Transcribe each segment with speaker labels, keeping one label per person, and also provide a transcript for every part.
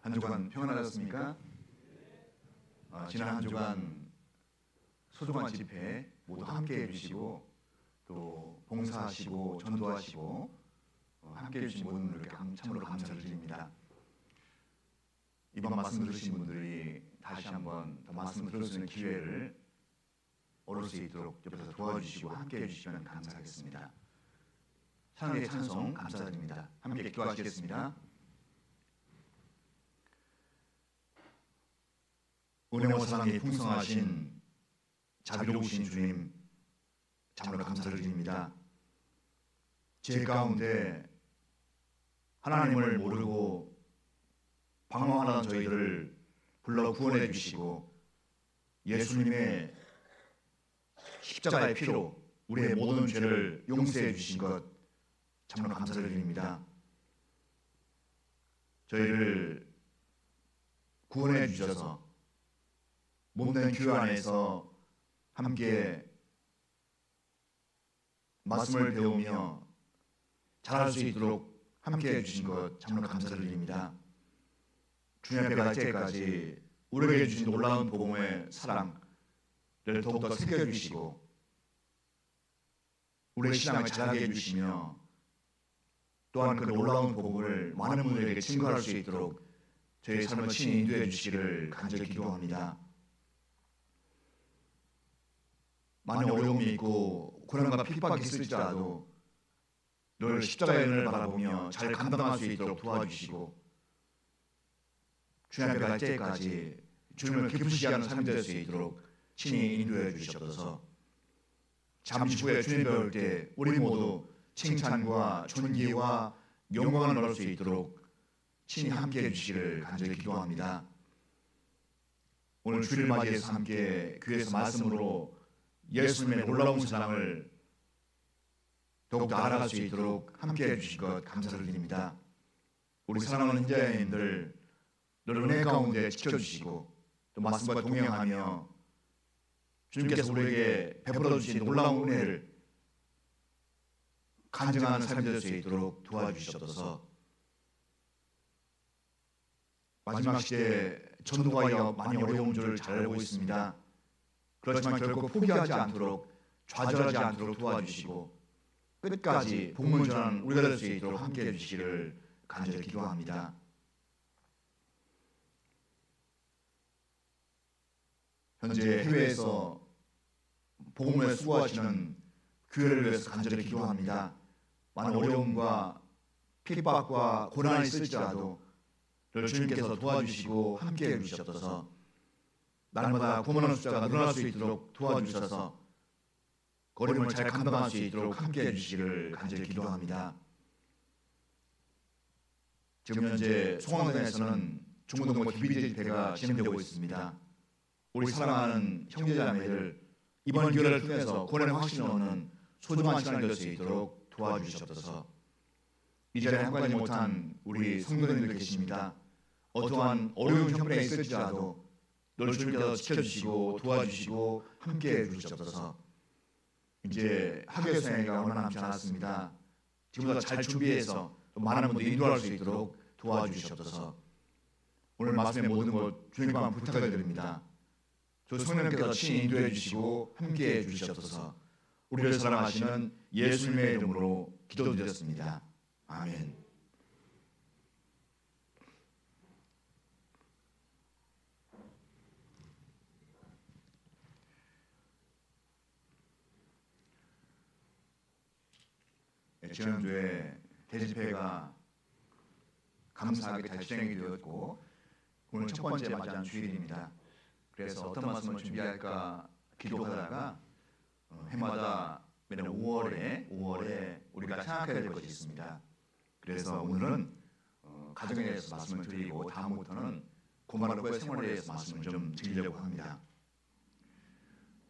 Speaker 1: 한 주간 평안하셨습니까? 지난 한 주간 소중한 집회 모두 함께 해주시고 또 봉사하시고 전도하시고 함께 해주신 모든 분들께 참으로 감사를 드립니다. 이번 말씀 들으신 분들이 다시 한번 더 말씀을 들을 수 있는 기회를 얻을 수 있도록 옆에서 도와주시고 함께 해주시면 감사하겠습니다. 찬양의 찬송 감사드립니다. 함께 기도하시겠습니다. 은혜와 사랑이 풍성하신 자비로우신 주님, 참으로 감사를 드립니다. 제 가운데 하나님을 모르고 방황하는 저희들을 불러 구원해 주시고 예수님의 십자가의 피로 우리의 모든 죄를 용서해 주신 것 참으로 감사를 드립니다. 저희를 구원해 주셔서 몸된 교회 안에서 함께 말씀을 배우며 잘할 수 있도록 함께 해주신 것 참으로 감사를 드립니다. 주님 앞에 갈 때까지 우리에게 주신 놀라운 복음의 사랑을 더욱더 새겨주시고 우리의 신앙을 자라게 해주시며 또한 그 놀라운 복음을 많은 분들에게 증거할 수 있도록 저희 삶을 친히 인도해 주시기를 간절히 기도합니다. 많은 어려움이 있고 고난과 핍박이 있을지라도 늘 십자가의 은혜를 바라보며 잘 감당할 수 있도록 도와주시고 주님 앞에 갈 때까지 주님을 기쁘시게 하는 삶이 될 수 있도록 친히 인도해 주시옵소서. 잠시 후에 주님 뵐 때 우리 모두 칭찬과 존귀와 영광을 얻을 수 있도록 친히 함께해 주시기를 간절히 기도합니다. 오늘 주일을 맞이해서 함께 교회에서 말씀으로 예수님의 놀라운 사랑을 더욱더 알아갈 수 있도록 함께해 주신 것 감사를 드립니다. 우리 사랑하는 형제님들 늘 은혜 가운데 지켜주시고 또 말씀과 동행하며 주님께서 우리에게 베풀어 주신 놀라운 은혜를 간증하는 삶이 될 수 있도록 도와주시옵소서. 마지막 시대에 전도가 많이 어려운 줄 잘 알고 있습니다. 그렇지만 결코 포기하지 않도록 좌절하지 않도록 도와주시고 끝까지 복음을 전하는 우리가 될 수 있도록 함께해 주시기를 간절히 기도합니다. 현재 해외에서 복음을 수고하시는 교회를 위해서 간절히 기도합니다. 많은 어려움과 핍박과 고난이 있을지라도 늘 주님께서 도와주시고 함께해 주시옵소서. 날마다 구원하는 숫자가 늘어날 수 있도록 도와주셔서 거림을 잘 감당할 수 있도록 함께해 주시기를 간절히 기도합니다. 지금 현재 송황동에서는 중고등부 DBJ 집회가 진행되고 있습니다. 우리 사랑하는 형제자매들 이번 기회를 통해서 구원의 확신을 얻는 소중한 시간이 될 수 있도록 도와주시옵소서. 이 자리에 함께하지 못한 우리 성도님들 계십니다. 어떠한 어려운 형편에 있을지라도 늘 주님께서 지켜주시고 도와주시고 함께해 주시옵소서. 이제 학교 생애가 얼마 남지 않았습니다. 지금보다 잘 준비해서 또 많은 분들 인도할 수 있도록 도와주시옵소서. 오늘 말씀의 모든 것 주님께만 부탁을 드립니다. 저 성령님께서 친히 인도해 주시고 함께해 주시옵소서. 우리를 사랑하시는 예수님의 이름으로 기도드렸습니다. 아멘. 지난주에 대집회가 감사하게 잘 진행이 되었고 오늘 첫 번째 맞이한 주일입니다. 그래서 어떤 말씀을 준비할까 기도하다가 해마다 매년 5월에 우리가 생각해야 될 것이 있습니다. 그래서 오늘은 가정에 대해서 말씀을 드리고 다음부터는 고마른 후의 생활에 대해서 말씀을 좀 드리려고 합니다.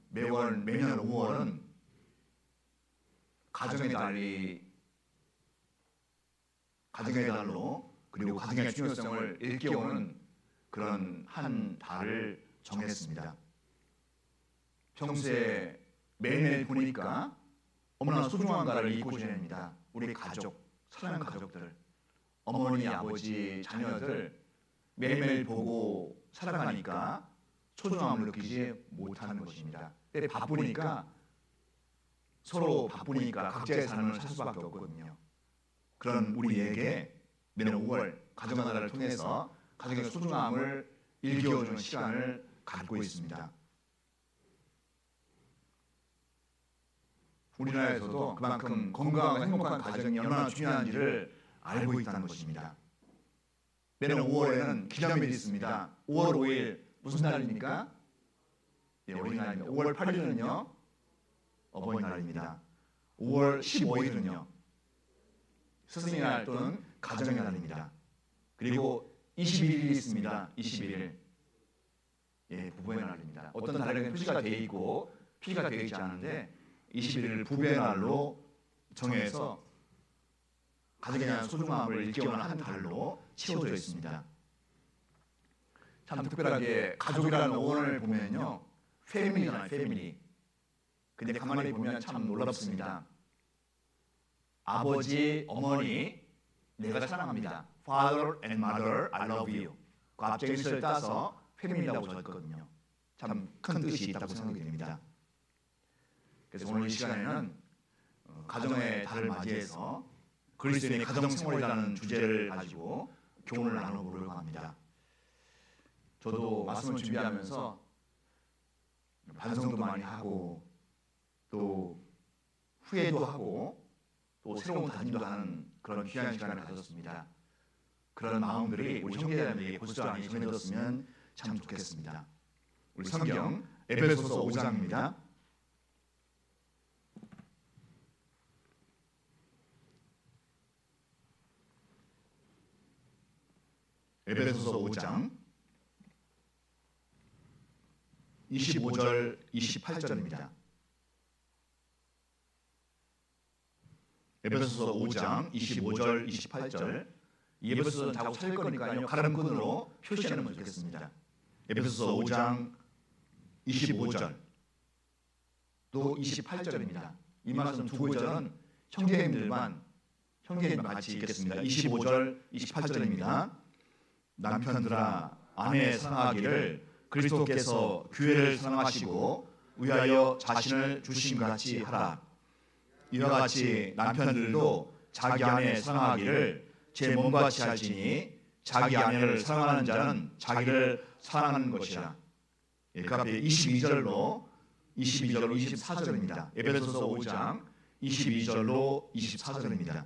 Speaker 1: 매년 5월은 가정의 달로 그리고 가정의 중요성을 일깨우는 그런 한 달을 정했습니다. 평소에 매일매일 보니까 너무나 소중한가를 잊고 지냅니다. 우리 가족, 사랑하는 가족들, 어머니, 아버지, 자녀들 매일매일 보고 살아가니까 소중함을 느끼지 못하는 것입니다. 근데 바쁘니까 서로 바쁘니까 각자의 삶을 살 수밖에 없거든요. 그런 우리에게 내년 5월 가정의 날을 통해서 가정의 소중함을 일깨워주는 시간을 갖고 있습니다. 우리나라에서도 그만큼 건강하고 행복한 가정이 얼마나 중요한지를 알고 있다는 것입니다. 내년 5월에는 기념일이 있습니다. 5월 5일 무슨 날입니까? 네, 어린이날입니다. 5월 8일은요 어버이날입니다. 5월 15일은요 스승의 날 또는 가정의 날입니다. 그리고 21일이 있습니다. 21일 부부의 날입니다. 어떤 달에는 표시가 되어 있고 표시가 되어 있지 않은데 21일을 부부의 날로 정해서 가정에 대한 소중함을 일깨우는 한 달로 채워져 있습니다. 참 특별하게 가족이라는 어원을 보면요 패밀리잖아요. 패밀리. 근데 가만히 보면 참 놀랍습니다. 아버지, 어머니 내가 사랑합니다. Father and Mother, I love you. 그 앞쪽에 있을 따서 패밀리라고 적었거든요. 참 큰 뜻이 있다고 생각이 됩니다. 그래서 오늘 이 시간에는 가정의 달을 맞이해서 그리스도인의 가정생활이라는 주제를 가지고 교훈을 나눠보려고 합니다. 저도 말씀을 준비하면서 반성도 많이 하고 또 후회도 하고 또 새로운 다짐도 하는 그런 귀한 시간을 가졌습니다. 그런 마음들이 우리 형제자매에게 고스란히 전해졌으면 참 좋겠습니다. 우리 성경 에베소서 5장입니다. 에베소서 5장 25절 28절입니다. 에베소서 5장 25절 28절 이 에베소서는 자꾸 찾을 거니까요 가름끈으로 표시해 놓으면 좋겠습니다. 에베소서 5장 25절 또 28절입니다. 이 말씀 두 구절은 형제님들만 같이 읽겠습니다. 25절 28절입니다. 남편들아 아내 사랑하기를 그리스도께서 교회를 사랑하시고 위하여 자신을 주신 같이 하라. 이와 같이 남편들도 자기 아내 사랑하기를 제 몸같이 할지니 자기 아내를 사랑하는 자는 자기를 사랑하는 것이라. 그 앞에 22절로 24절입니다. 에베소서 5장 22절로 24절입니다.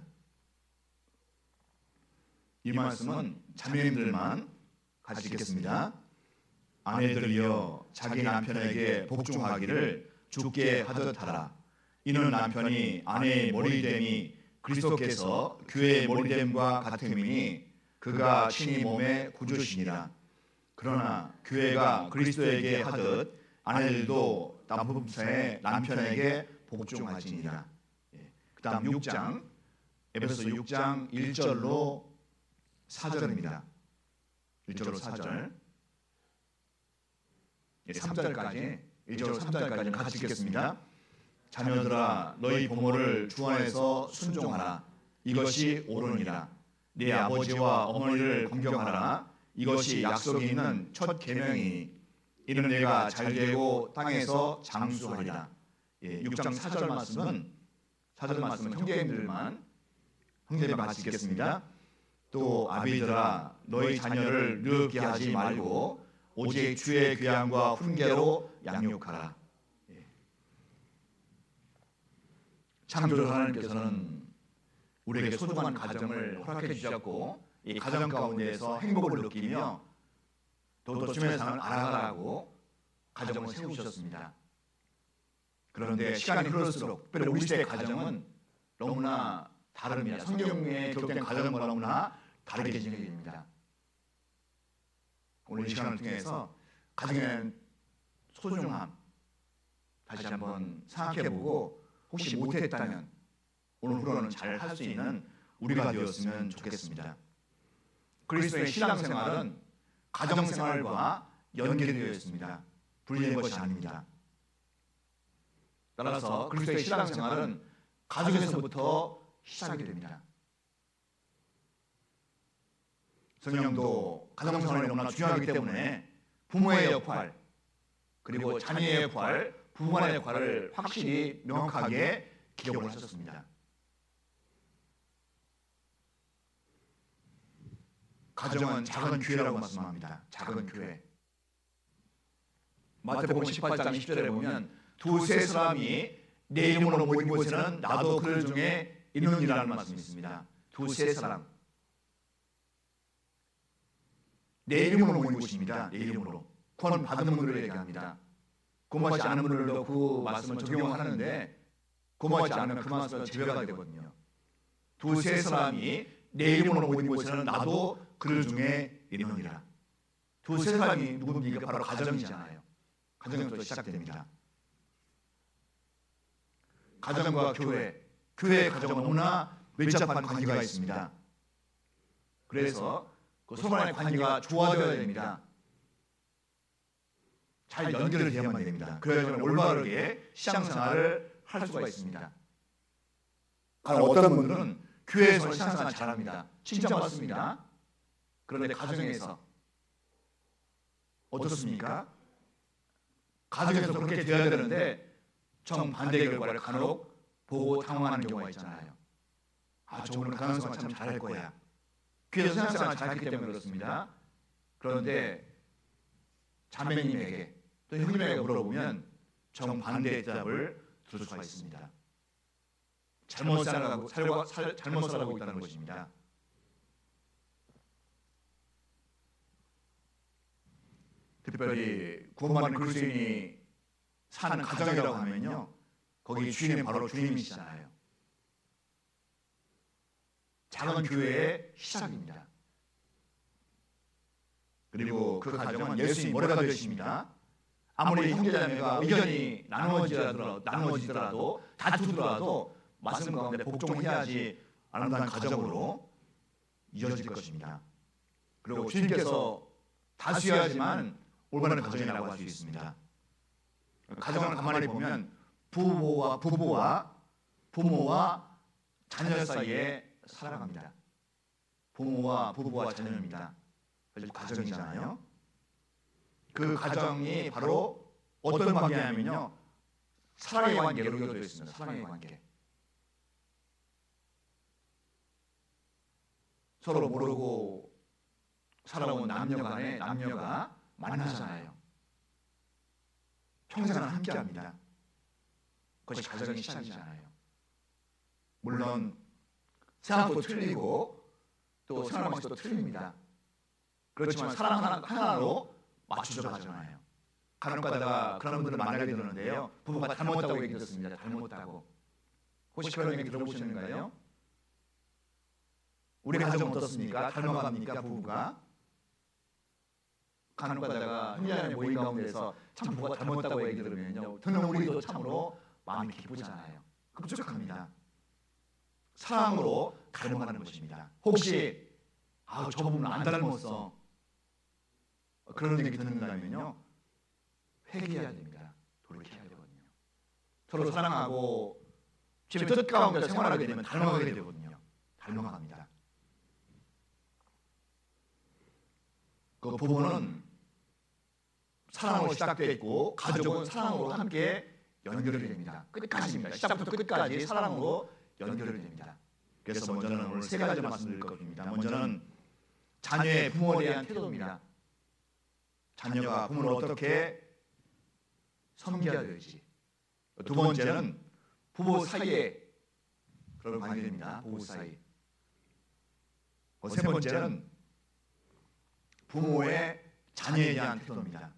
Speaker 1: 이 말씀은 자매님들만 같이 읽겠습니다. 아내들이여 자기 남편에게 복종하기를 주께 하듯 하라. 이는 남편이 아내의 머리됨이 그리스도께서 교회의 머리됨과 같음이니 그가 친히 몸의 구주시니라. 그러나 교회가 그리스도에게 하듯 아내들도 남편의 남편에게 복종하지니라. 그 다음 6장 에베소서 6장 1절로 4절입니다. 1절로 4절 3절까지 1절로 3절까지는 같이 읽겠습니다. 자녀들아 너희 부모를 주 안에서 순종하라. 이것이 옳으니라. 네 아버지와 어머니를 존경하라. 이것이 약속이 있는 첫 계명이니 이는 내가 잘되고 땅에서 장수하리라. 6장 4절 말씀은 형제님들만 같이 읽겠습니다. 또 아비들아 너희 자녀를 느끼게 하지 말고 오직 주의 귀함과 훈계로 양육하라. 창조주 하나님께서는 우리에게 소중한 가정을 허락해 주셨고 이 가정 가운데에서 행복을 느끼며 더더 주님의 상을 알아가라고 가정을 세우셨습니다. 그런데 시간이 흐를수록 특별히 우리 시대의 가정은 너무나 다릅니다. 성경에 기록된 가정과 너무나 다르게 진행이 됩니다. 오늘 이 시간을 통해서 가정의 소중함 다시 한번 생각해보고 혹시 못했다면 오늘부로는 잘 할 수 있는 우리가 되었으면 좋겠습니다. 그리스도의 신앙생활은 가정생활과 연계되어 있습니다. 분리된 것이 아닙니다. 따라서 그리스도의 신앙생활은 가정에서부터 시작이 됩니다. 성령도 가정생활이 너무나 중요하기 때문에 부모의 역할, 그리고 자녀의 역할, 부부간의 역할을 확실히 명확하게 기록을 하셨습니다. 가정은 작은 교회라고 말씀합니다. 작은 교회. 마태복음 18장 20절에 보면 두세 사람이 내 이름으로 모인 곳에는 나도 그들 중에 있느니라는 말씀이 있습니다. 두세 사람. 내 이름으로 모인 곳입니다. 내 이름으로. 구원 받은 분들을 얘기합니다. 구원받지 않은 분들도 그 말씀을 적용하는데 구원받지 않으면 그 말씀은 제외가 되거든요. 두세 사람이 내 이름으로 모인 곳에는 나도 그들 중에 있느니라. 두세 사람이 누굽니까? 바로 가정이잖아요. 가정에서 시작됩니다. 가정과 교회, 교회의 가정은 너무나 밀접한 관계가 있습니다. 그래서 그 서로 간의 관계가 좋아져야 됩니다. 잘 연결이 되어야만 됩니다. 그래야지만 올바르게 신앙생활을 할 수가 있습니다. 어떤 분들은 교회에서 신앙생활 잘합니다. 칭찬받습니다. 그런데 가정에서 어떻습니까? 가정에서 그렇게 되어야 되는데 정반대 결과를 간혹 보고 당황하는 경우가 있잖아요. 저분은 가정생활 참 잘할 거야. 교회에서 신앙생활 잘했기 때문에 그렇습니다. 그런데 자매님에게 또 형님에게 물어보면 정반대의 대답을 들을 수가 있습니다. 잘못 살아가고 있다는 것입니다. 특별히 구원받은 그리스도인이 사는 가정이라고 하면요, 거기 주인은 바로 주님이시잖아요. 작은 교회의 시작입니다. 그리고 그 가정은 예수님 모래가 되십니다. 아무리 형제자매가 의견이 나누어지더라도 다투더라도 말씀 가운데 복종해야지 아름다운 가정으로 이어질 것입니다. 그리고 주님께서 다수여야지만 올바른 가정이라고 할 수 있습니다. 가정을 가만히 보면 부모와 자녀 사이에 살아갑니다. 부모와 부부와 자녀입니다. 가정이잖아요. 그 가정이 바로 어떤 관계냐면요, 사랑의 관계로 이루어져 있습니다. 사랑의 관계. 서로 모르고 살아온 남녀가 만나잖아요. 평생을 함께합니다. 그것이 가정의 시작이잖아요. 물론 생각도 틀리고 또 생활 방식도 틀립니다. 그렇지만 사랑 하나로 맞추져 가잖아요. 간혹 가다가 그런 분들을 만나게 되는데요, 부부가 닮았다고 얘기 듣습니다. 닮았다고. 혹시 그런 얘기 들어보시는가요? 우리 가정은 어떻습니까? 닮아갑니까? 부부가? 간혹 가다가 형제자매 모임 가운데서 참 부부가 닮았다고 얘기 들으면요, 듣는 우리도 참으로 마음이 기쁘잖아요. 흡족합니다. 사랑으로 닮아가는 것입니다. 혹시 저 부분은 안 닮았어, 그런 얘기 듣는다면요, 회개해야 됩니다. 돌이켜야 되거든요. 서로 사랑하고 집의 뜻 가운데 생활하게 되면 닮아가게 되거든요. 닮아갑니다. 그 부부는 사랑으로 시작되어 있고 가족은 사랑으로 함께 연결이 됩니다. 끝까지입니다. 시작부터 끝까지 사랑으로 연결이 됩니다. 그래서 먼저는 오늘 세 가지 말씀드릴 것입니다. 먼저는 자녀의 부모에 대한 태도입니다. 자녀가 부모를 어떻게 섬겨야 될지. 두 번째는 부부 사이에 그런 관계입니다. 부부 사이. 세 번째는 부모의 자녀에 대한 태도입니다.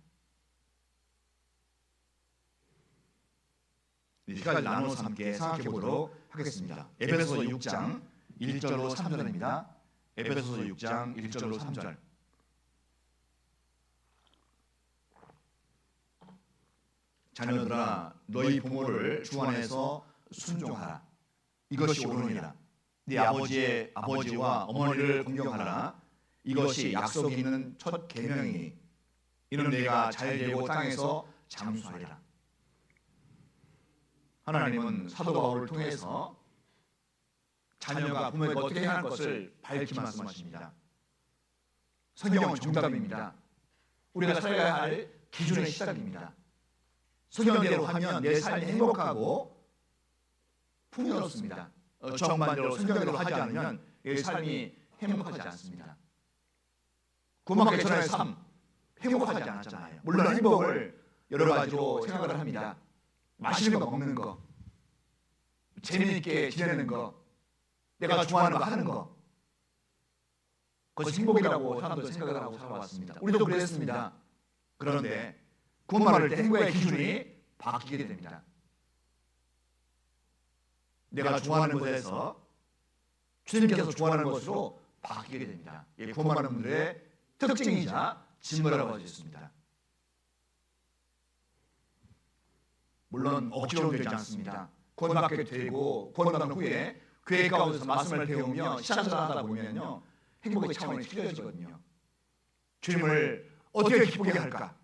Speaker 1: 이 세 가지 나눠서 함께 생각해 보도록 하겠습니다. 에베소서 6장 1절로 3절입니다. 에베소서 6장 1절로 3절. 자녀들아, 너희 부모를 주 안에서 순종하라. 이것이 옳으니라. 네 아버지와 어머니를 공경하라. 이것이 약속이 있는 첫 계명이니 이는 내가 잘 되고 땅에서 장수하리라. 하나님은 사도 바울을 통해서 자녀가 부모에게 어떻게 해야 할 것을 밝히 말씀하십니다. 성경은 정답입니다. 우리가 살아가야 할 기준의 시작입니다. 성경대로 하면 내 삶이 행복하고 풍요롭습니다. 정반대로 성경대로 하지 않으면 내 삶이 행복하지 않습니다. 구원받기 전의 삶 행복하지 않았잖아요. 물론 행복을 여러 가지로 생각을 합니다. 맛있는 거 먹는 거, 재미있게 지내는 거, 내가 좋아하는 거 하는 거, 그것이 행복이라고 사람들 생각을 하고 살아왔습니다. 우리도 그랬습니다. 그런데 구원받을 때 행복의 기준이 바뀌게 됩니다. 내가 좋아하는 것에서 주님께서 좋아하는 것으로 바뀌게 됩니다. 이게 구원받는 분들의 특징이자 진보라고 할 수 있습니다. 물론 억지로 되지 않습니다. 구원받게 되고 구원받은 후에 교회 가운데서 말씀을 배우며 신앙생활하다 보면요 행복의 차원이 틀려지거든요. 주님을 어떻게 기쁘게 할까?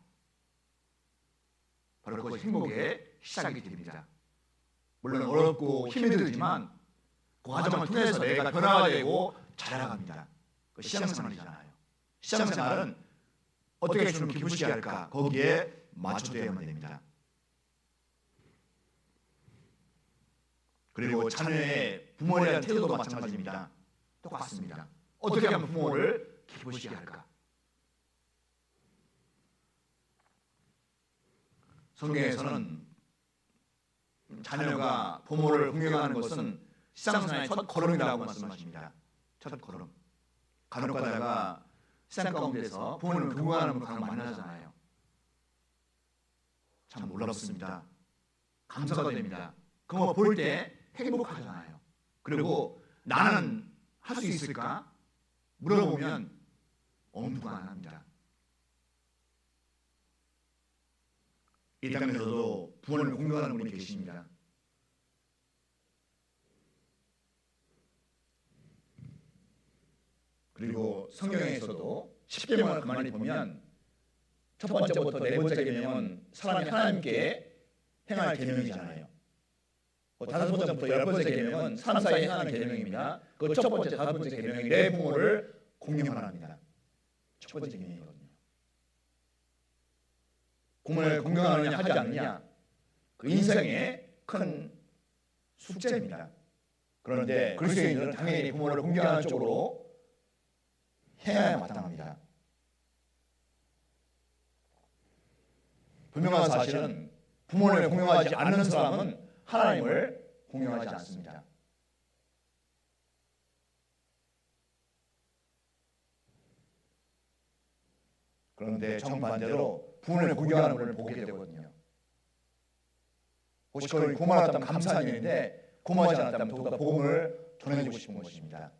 Speaker 1: 바로 그것이 행복의 시작이 됩니다. 물론 어렵고 힘이 들지만 그 과정을 통해서 내가 변화가 되고 자라갑니다. 그 신앙생활이잖아요. 신앙생활은 어떻게 주님을 기쁘시게 할까? 거기에 맞춰져야만 됩니다. 그리고 자녀의 부모에 대한 태도도 마찬가지입니다. 똑같습니다. 어떻게 하면 부모를 기쁘시게 할까? 성경에서는 자녀가 부모를 공경하는 것은 신앙생활의 첫 걸음이라고 말씀하십니다. 첫 걸음. 간혹 가다가 신앙 가운데서 부모님을 경외하는 분을 만나잖아요. 참 놀랍습니다. 감사가 됩니다. 그거 볼 때 행복하잖아요. 그리고 나는 할 수 있을까? 물어보면 엄두가 안 납니다. 이 땅에서도 부모님을 공경하는 분이 계십니다. 그리고 성경에서도 10계명을 가만히 보면 첫 번째부터 네 번째 계명은 사람이 하나님께 행할 계명이잖아요. 다섯 번째부터 열 번째 계명은 삶 사이에 행하는 계명입니다. 그 첫 번째, 다섯 번째 계명이 내 부모를 공경하랍니다. 첫 번째 계명이거든요. 부모를 공경하느냐 하지 않느냐 그 인생의 큰 숙제입니다. 그런데 그리스도인들은 당연히 부모를 공경하는 쪽으로 해야 마땅합니다. 분명한 사실은 부모를 공경하지 않는 사람은 하나님을 공경하지 않습니다. 그런데 정반대로 부모를 공경하는 분을 보게 되거든요. 혹시 그걸 고마웠다면 감사한 일인데 고마워하지 않았다면 더욱더 복음을 전해주고 싶은 것입니다.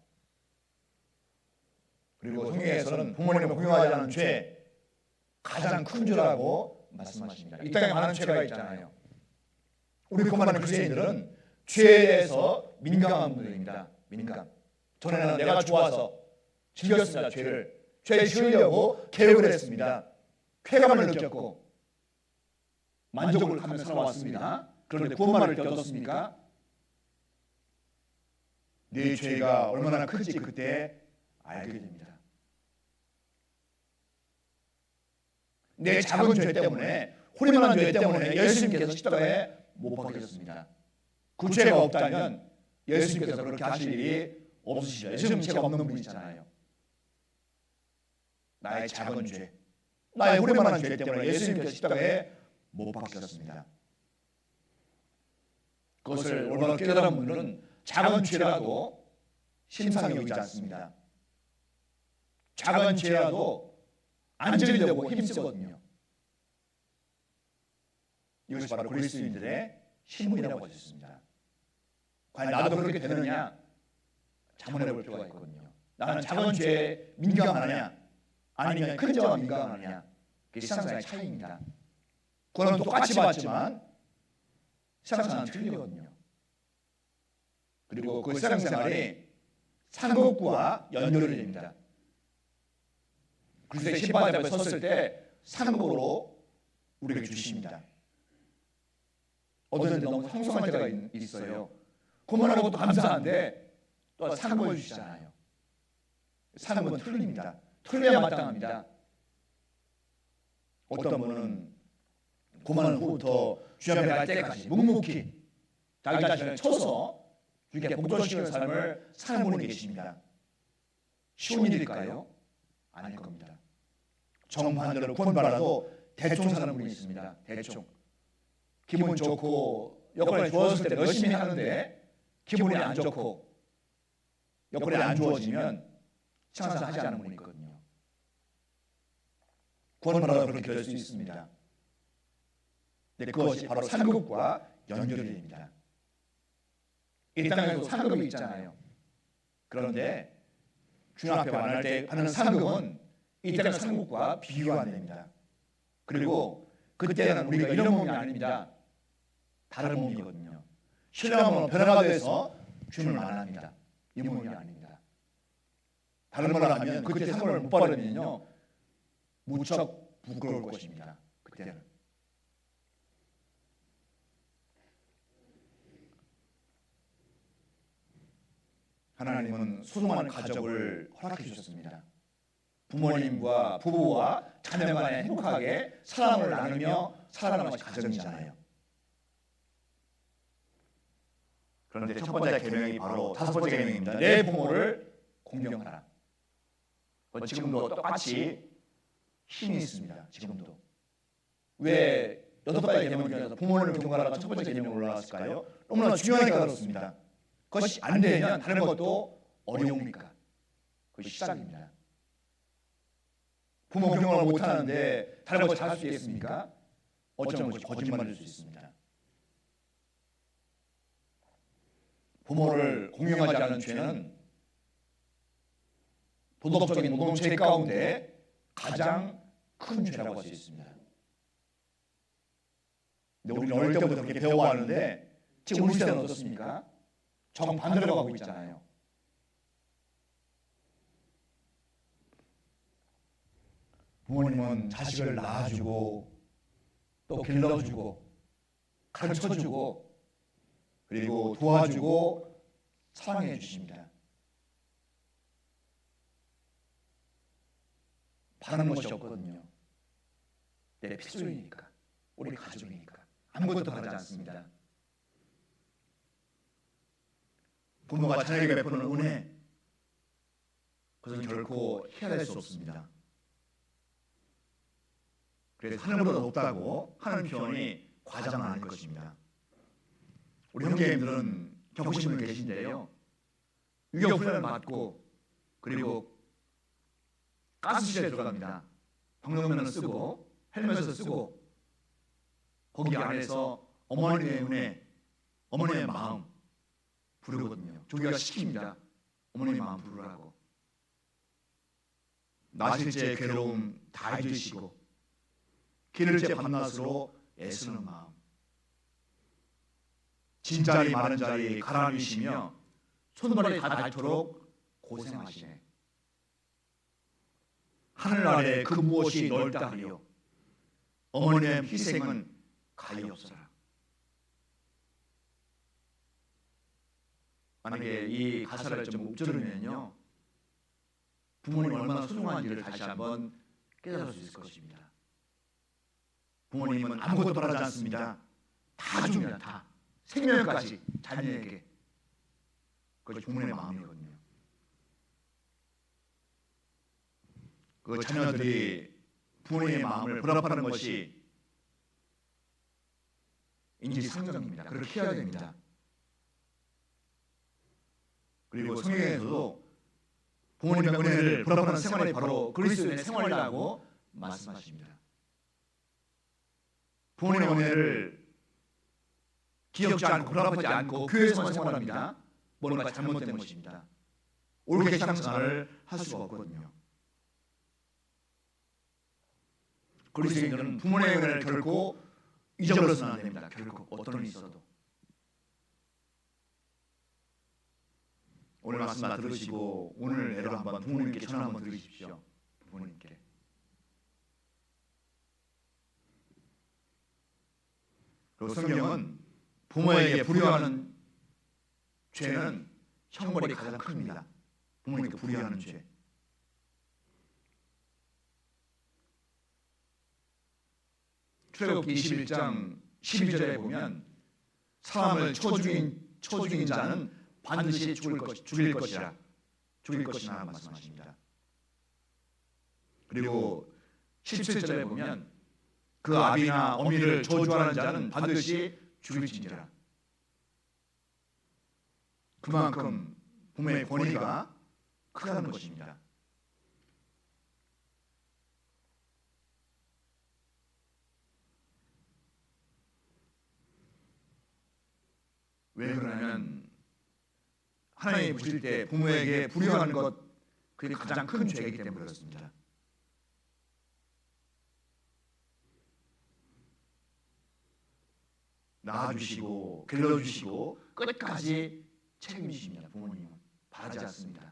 Speaker 1: 그리고 성경에서는 부모님을 공경하지 않은 죄 가장 큰 죄라고 말씀하십니다. 이 땅에 많은 죄가 있잖아요. 우리 구원받는 그리스도인들은 죄에서 민감한 분들입니다. 민감. 전에는 내가 좋아서 즐겼습니다. 죄 지으려고 계획을 했습니다. 쾌감을 느꼈고 만족을 하며 살아왔습니다. 그런데 구원받을 때 어떻습니까? 네 죄가 얼마나 큰지 그때 알게 됩니다. 내 작은 죄 때문에, 호리만한 죄 때문에 예수님께서 십자가에 못 박히셨습니다. 그 죄가 없다면 예수님께서 그렇게 하실 일이 없으시죠. 예수님 죄가 없는 분이잖아요. 나의 작은 죄, 나의 호리만한 죄 때문에 예수님께서 십자가에 못 박히셨습니다. 그것을 얼마나 깨달은 분들은 작은 죄라도 심상히 여기지 않습니다. 작은 죄라도 안 지으려고 힘쓰거든요. 이것이 바로 그리스도인들의 신분이라고 할 수 있습니다. 과연 나도 그렇게 되느냐 자문해 볼 필요가 있거든요. 나는 작은 죄에 민감하느냐 아니면 큰 죄와 민감하느냐, 그게 신앙생활의 차이입니다. 구원은 똑같이 받지만 신앙생활은 틀리거든요. 그리고 그 신앙생활이 상급과 연결이 됩니다. 그리스도의 심판 앞에 섰을 때 상급으로 우리에게 주십니다. 어떤 데 너무 성성할 때가 있어요. 구원하는 것도 감사한데 또 상급을 주시잖아요. 상급은 틀립니다.
Speaker 2: 털려야 마땅합니다. 어떤 분은 고만한 후부터 주 앞에 갈 때까지 묵묵히 자기 자신을 쳐서 주께 복종시키는 삶을 사는 분이 계십니다. 쉬운 일일까요? 아닐 겁니다. 정반대로 구원받아도 대충 사는 분이 있습니다. 대충. 기분 좋고 여건이 좋았을 때 열심히 하는데 기분이 안 좋고 여건이 안 좋아지면 신앙생활 하지 않은 분이 있거든요. 구원받아도 그렇게 될 수 있습니다. 근데 그것이 바로 상급과 연결이 됩니다. 이 땅에도 상급이 있잖아요. 그런데 주님 앞에 만날 때 하는 상급은 이 땅의 상급과 비교가 안 됩니다. 그리고 그때는 우리가 이런 몸이 아닙니다. 다른 몸이거든요. 신령한 변화가 돼서 주님을 만납니다. 이 몸이 아닙니다. 다른 말을 하면 그때 상급을 못 받으면요 무척 부끄러울 것입니다. 그때는. 하나님은 소중한 가족을 허락해 주셨습니다. 부모님과 부부와 자녀 간에 행복하게 사랑을 나누며 살아가는 것이 가정이잖아요.
Speaker 1: 그런데 첫 번째 계명이 바로 다섯 번째 계명입니다.
Speaker 2: 내 부모를 공경하라. 지금도 똑같이 힘이 있습니다. 지금도. 왜 여섯 가지 계명 중에서 부모를 공경하라가 첫 번째 계명으로 올라왔을까요? 너무나 중요하니까 그렇습니다. 그것이 안 되면 다른 것도 어려우니까. 그것이 시작입니다. 부모 경험을 못하는데 다른 거 잘할 수 있겠습니까? 어쩌면 그것이 거짓말일 수 있습니다. 부모를 공경하지 않은 죄는 도덕적인 노동죄 가운데 가장 큰 죄라고 할 수 있습니다. 근데 우리는 어릴 때부터 그렇게 배워왔는데 지금 우리 시대는 어떻습니까? 정반대로 가고 있잖아요. 부모님은 자식을 낳아주고 또 길러주고 가르쳐주고 그리고 도와주고 사랑해 주십니다. 바라는 것이 없거든요. 내 필수이니까, 우리 가족이니까 아무것도 바라지 않습니다.
Speaker 1: 부모가 자녀에게 베푸는 은혜, 그것은 결코 헤아릴 수 없습니다. 그래서 하늘보다 높다고 하는 표현이 과장은 아닐 것입니다. 우리 형제님들은 겪으신 분 계신데요. 유격 훈련을 받고 그리고 가스실에 들어갑니다. 방독면을 쓰고 헬멧을 쓰고 거기 안에서 어머니의 은혜, 어머니의 마음 부르거든요. 조교가 시킵니다. 어머니의 마음 부르라고. 나실제 괴로움 다 잊으시고 기를제 밤낮으로 애쓰는 마음, 진짜리 많은 자리 가라앉으시며 손발이 다 닳도록 고생하시네. 하늘 아래 그 무엇이 넓다 하리요 어머니의 희생은 가히없어라. 만약에 이 가사를 좀 읊조리면요 부모님이 얼마나 소중한지를 다시 한번 깨달을 수 있을 것입니다. 부모님은 아무것도 바라지 않습니다. 다 줍니다. 다. 생명까지 자녀에게. 그것이 부모님의 마음이거든요. 그 자녀들이 부모님의 마음을 보답하는 것이 인지상정입니다. 그렇게 해야 됩니다. 그리고 성경에서도 부모님의 은혜를 보답하는 생활이 바로 그리스도의 생활이라고 말씀하십니다. 부모님의 은혜를 기억지 않고 보답하지 않고 교회에서만 생활합니다. 뭔가 잘못된 것입니다. 옳게 신앙생활을 할 수가 없거든요. 그리스도인들은 부모님의 은혜를 결코 잊어버려서는 안 됩니다. 결코 어떤 일이 있어도. 오늘 말씀 다 들으시고 오늘 애로 한번 부모님께 전화 한번 드리십시오. 부모님께. 그리고 성경은 부모에게 불효하는 죄는 형벌이 가장 큽니다. 부모님께 불효하는 죄.
Speaker 2: 출애굽기 21장 12절에 보면 사람을 초죽인 자는 반드시 죽일 것이라 말씀하십니다. 그리고 17절에 보면 그 아비나 어미를 저주하는 자는 반드시 죽일지니라. 그만큼 부모의 권위가 크다는 것입니다. 왜 그러냐면 하나님이 보실 때 부모에게 불효하는 것, 그게 가장 큰 죄이기 때문에 그렇습니다. 낳아주시고 길러주시고 끝까지 책임지십니다. 부모님은 바라지 않습니다.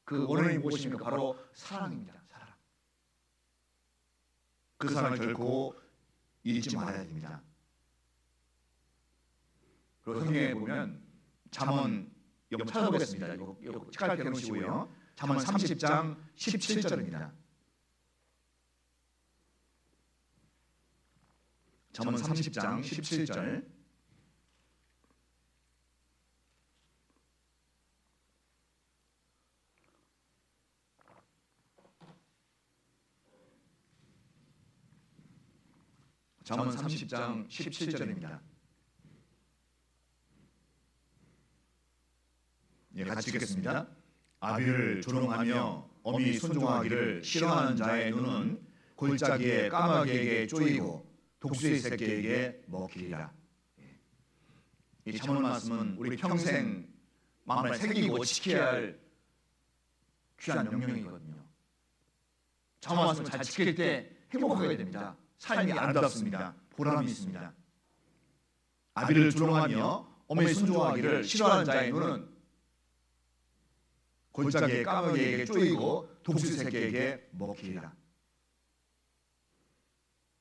Speaker 2: 그 원인이 무엇입니까? 바로 사랑입니다. 사랑. 그 사랑을 결코 잊지 말아야 됩니다. 그리고 성경에 보면 잠언, 이거 찾아보겠습니다. 이거 책갈 펴놓으시고요. 잠언 30장 17절입니다. 잠언 30장 17절. 잠언 30장 17절입니다. 예, 같이 읽겠습니다. 아비를 조롱하며 어미 순종하기를 싫어하는 자의 눈은 골짜기에 까마귀에게 쪼이고 독수리 새끼에게 먹히리라. 이 잠언 말씀은 우리 평생 마음에 새기고 지켜야 할 귀한 명령이거든요. 잠언 말씀을 잘 지킬 때 행복하게 됩니다. 삶이 아름답습니다. 보람이 있습니다. 아비를 조롱하며 어미 순종하기를 싫어하는 자의 눈은 골짜기에 까마귀에게 쪼이고 독수리 새끼에게 먹히리라.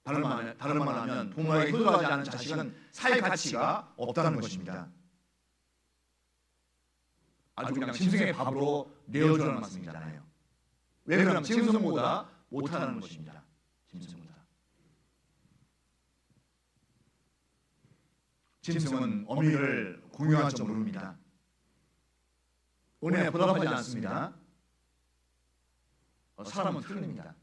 Speaker 2: 다른 말 하면 부모에게 효도하지 않은 자식은 살 가치가 없다는 것입니다. 아주 그냥 짐승의 밥으로 내어주라는 말씀이잖아요. 왜 그러냐면 짐승보다 못하는 것입니다. 짐승보다. 짐승은 어미를 공유할 줄 모릅니다. 은혜에 보답하지 않습니다. 사람은 틀립니다.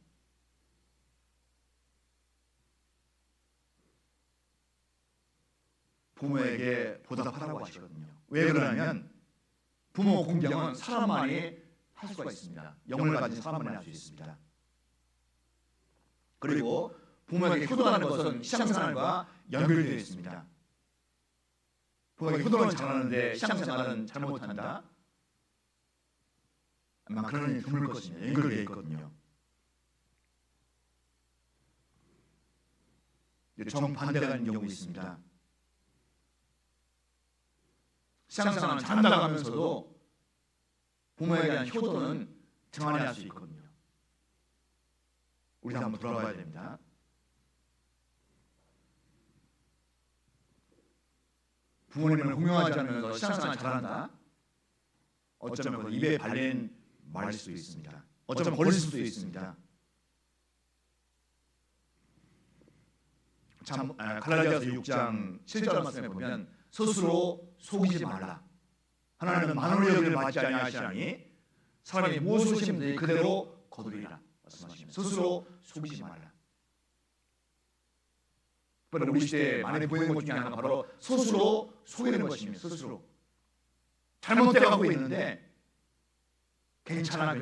Speaker 2: 부모에게 보답하라고 하시거든요. 왜 그러냐면 부모 공경은 사람만이 할 수가 있습니다. 영을 가진 사람만이 할 수 있습니다. 그리고 부모에게 효도하는 것은 신앙생활과 연결되어 있습니다. 부모에게 효도는 잘하는데 신앙생활은 잘못한다? 아마 그런 일이 드물 것입니다. 연결되어 있거든요. 정반대가 있는 경우 있습니다. 신앙생활은 잘 나가면서도 부모에 대한 효도는 등한히 할 수 있거든요. 우리도 한번 돌아봐야 됩니다. 부모님을 공경하지 않으면서 신앙생활 잘한다? 어쩌면 그 입에 발린 말일 수도 있습니다. 어쩌면 걸릴 수도 있습니다. 갈라디아서 6장 7절 말씀에 보면 스스로 속이지 말라. 하나님은 만원의 여기를 받지 아니하시나니 사람이 무엇을 심든지 그대로 거두리라 말씀하십니다. 스스로 속이지 말라. 우리 시대에 많이 보이는 것 중에 하나가 바로 스스로 속이는 것입니다. 스스로 잘못되어가고 있는데 괜찮아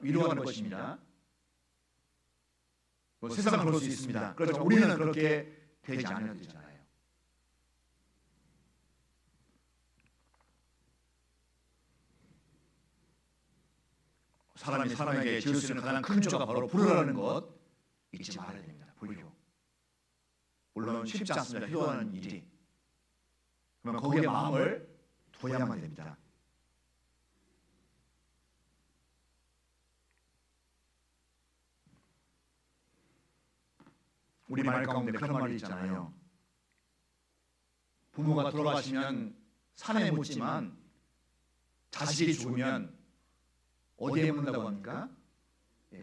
Speaker 2: 위로하는 것입니다. 세상은 그럴 수 있습니다. 그렇지만 우리는 그렇게 되지 않아야 되잖아요. 사람이 사람에게 지을 수 있는 가장 큰 죄가 바로 불효라는 것 잊지 말아야 됩니다. 불효. 물론 쉽지 않습니다. 효도하는 일이. 그러면 거기에 마음을 둬야만 됩니다. 우리 말 가운데 그런 말이 있잖아요. 부모가 돌아가시면 산에 묻지만 자식이 죽으면 어디에 묻는다고 합니까?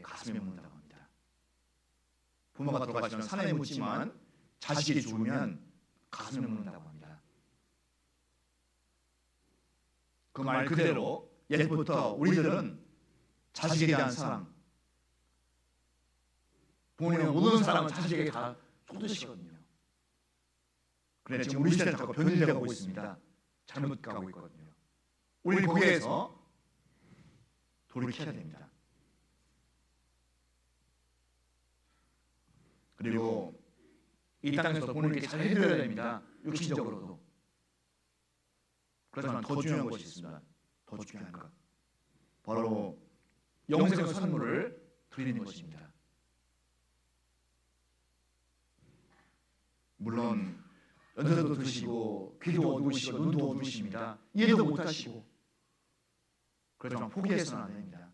Speaker 2: 가슴에 묻는다고 합니다. 부모가 돌아가시면 산에 묻지만
Speaker 1: 자식이 죽으면 가슴을 묻는다고 합니다. 그 말 그대로 옛부터 우리들은 자식에 대한 사랑, 부모님의 모든 사랑은 자식에게 다 쏟으시거든요. 그런데 지금 우리 시대는 자꾸 변질되어 가고 있습니다. 잘못 가고 있거든요. 우리 거기에서 돌이켜야 됩니다. 그리고 이 땅에서 부모님께 잘 해드려야 됩니다. 육신적으로도. 그렇지만 더 중요한 것이 있습니다. 더 중요한 것. 바로 영생의 선물을 드리는 것입니다. 물론 연세도 드시고 귀도 어두우시고 눈도 어두우십니다. 이해도 못하시고 그렇지만 포기해서는 안 됩니다.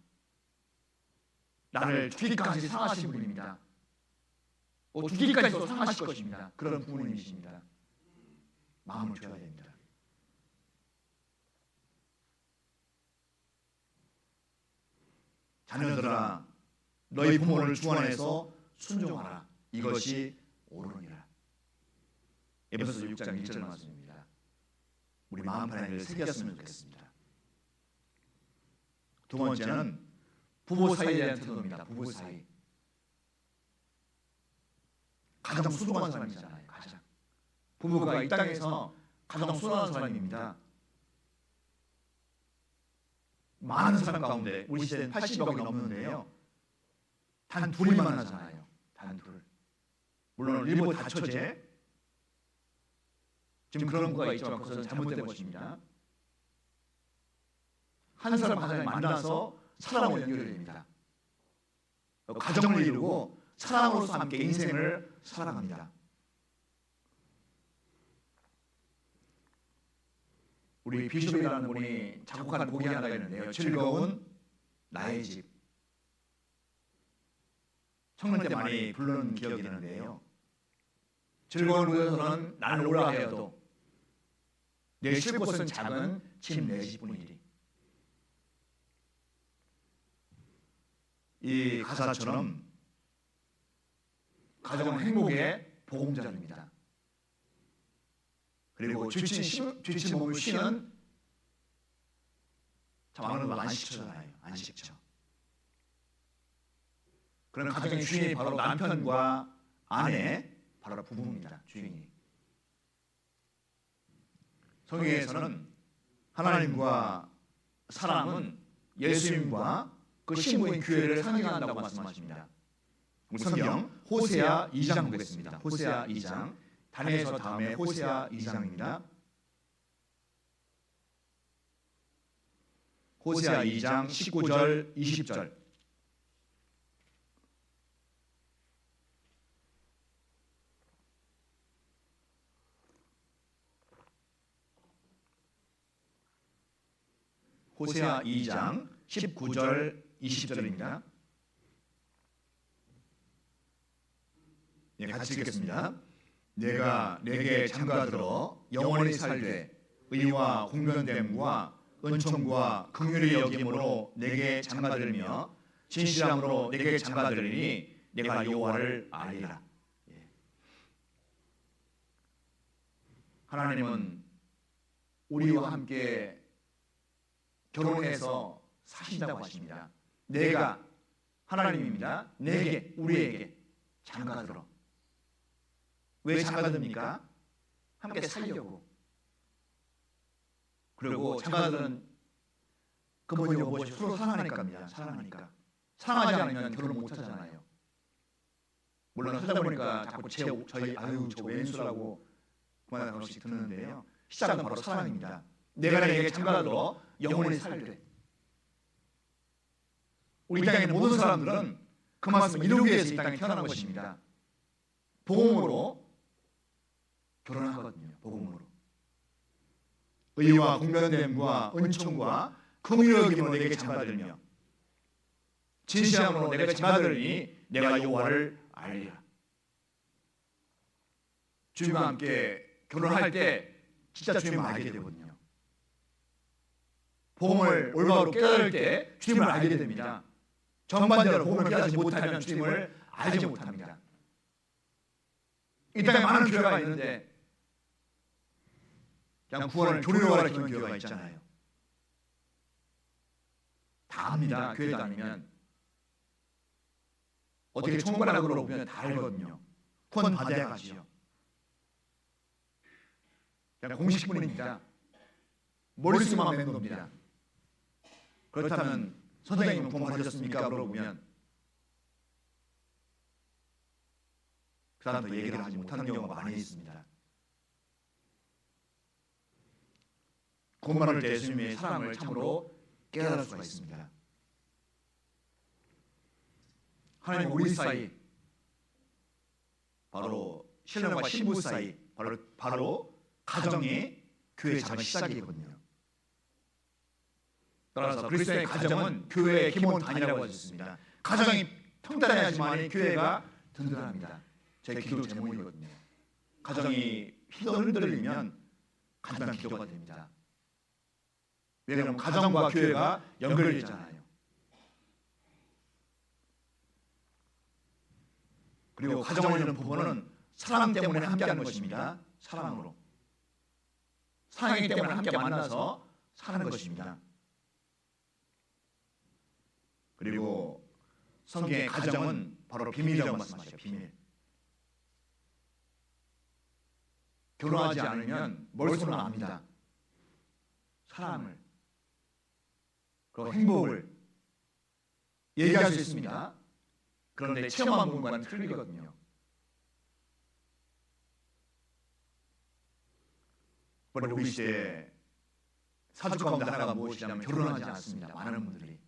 Speaker 1: 나를 죽기까지 사랑하신 분입니다. 죽기까지도 사랑하실 것입니다. 그런 부모님이십니다. 마음을 줘야 됩니다. 자녀들아, 너희 부모를 주 안에서 순종하라. 이것이 옳으니라. 에베소서 6장 1절 말씀입니다. 우리 마음판에 새겼으면 좋겠습니다. 두 번째는 부부 사이에 대한 태도입니다. 부부 사이. 가장 소중한 사람이잖아요. 가장. 부부가 이 땅에서 가장 소중한 사람입니다. 많은 사람 가운데 우리 시대는 80억이 넘는데요. 단 둘이 만나잖아요. 단 둘. 물론 일부 다처제. 지금 그런 거가 있지만 그것은 잘못된 것입니다. 한 사람 한 사람이 만나서 사랑으로 연결이 됩니다. 가정을 이루고 사랑으로서 함께 인생을 살아갑니다. 우리 비숍이라는 분이 작곡한 곡이 하나가 있는데요. 즐거운 나의 집. 청년 때 많이 부르는 기억이 나는데요. 즐거운 곳에서는 나를 오라 하여도 내 쉴 곳은 작은 집 내 집뿐이리. 이 가사처럼 가정은 행복의 보금자리입니다. 그리고 지친 몸을 쉬는 장안으로 안식처잖아요. 안식처. 그런 가정의 주인이 바로 남편과 아내, 바로 부부입니다. 주인이. 성경에서는 하나님과 사람은 예수님과 그 신부인 교회를 상징한다고 말씀하십니다. 성경 호세아 2장 보겠습니다. 호세아 2장. 다니엘서 다음에 호세아 2장입니다. 호세아 2장 19절 20절. 호세아 2장 19절 20절입니다. 네, 같이 읽겠습니다. 내가 내게 장가들어 영원히 살되 의와 공변됨과 은총과 긍휼히 여김으로 내게 장가들며 진실함으로 내게 장가들으니 내가 여호와를 알리라. 하나님은 우리와 함께 결혼해서 사신다고 하십니다. 내가 하나님입니다. 내게 우리에게 장가들어. 왜 장가듭니까? 함께 살려고. 그리고 장가들은 그분이 무엇이 서로 사랑하니까입니다. 사랑하니까. 사랑하지 않으면 결혼 못 하잖아요. 물론 하다 보니까 자꾸 저희 저 왼수라고 그만 하나씩 듣는데요. 시작은 바로 사랑입니다. 내가 내게 장가들어 영원히 살되. 우리 땅에 있는 모든 사람들은 그 말씀을 이루기 위해서 이 땅에 태어난 것입니다. 복음으로 결혼하거든요. 복음으로. 의와 공변됨과 은총과 긍휼히 여김으로 내게 장가들며 진실함으로 내가 장가들으니 내가 여호와를 알리라. 주님과 함께 결혼할 때 진짜 주님을 알게 되거든요. 복음을 올바로 깨달을 때 주님을 알게 됩니다. 전반대로 복음을 깨닫지 못하면 주님을 알지 못합니다.
Speaker 2: 이 땅에 많은 교회가 있는데 그냥 구원을 교리로 가르치는 교회가 있잖아요. 다 압니다. 교회 다니면 어떻게 천국 가라고 물어보면 다 알거든요. 구원 받아야 가지요. 그냥 공식뿐입니다. 머릿수만 맺는 겁니다. 그렇다면 선생님은 구원 받으셨습니까? 물어보면 그 사람도 얘기를 하지 못하는 경우가 많이 있습니다. 구원 받을 때 예수님의 사랑을 참으로 깨달을 수가 있습니다. 하나님 우리 사이, 바로 신랑과 신부 사이, 바로 가정이 교회의 작은 시작이거든요. 따라서 그리스도의 가정은 교회의 기본 단위라고 할 수 있습니다. 가정이 평단해야지만 교회가 든든합니다. 제 기도 제목이거든요. 가정이 흔들리면 간단한 기도가 됩니다. 왜냐하면 가정과 교회가 연결되어 있잖아요. 그리고 가정을 이루는 부부는 사랑 때문에 함께하는 것입니다. 사랑으로. 사랑이기 때문에 함께 만나서 사는 것입니다. 그리고 성경의 가정은 바로 비밀이라고 말씀하시죠. 비밀. 결혼하지 않으면 머릿속으로 압니다. 사랑을, 그 행복을 얘기할 수 있습니다. 그런데 체험한 부분과는 틀리거든요. 우리 시대에 사주 가운데 하나가 무엇이냐면 결혼하지 않습니다. 많은 분들이.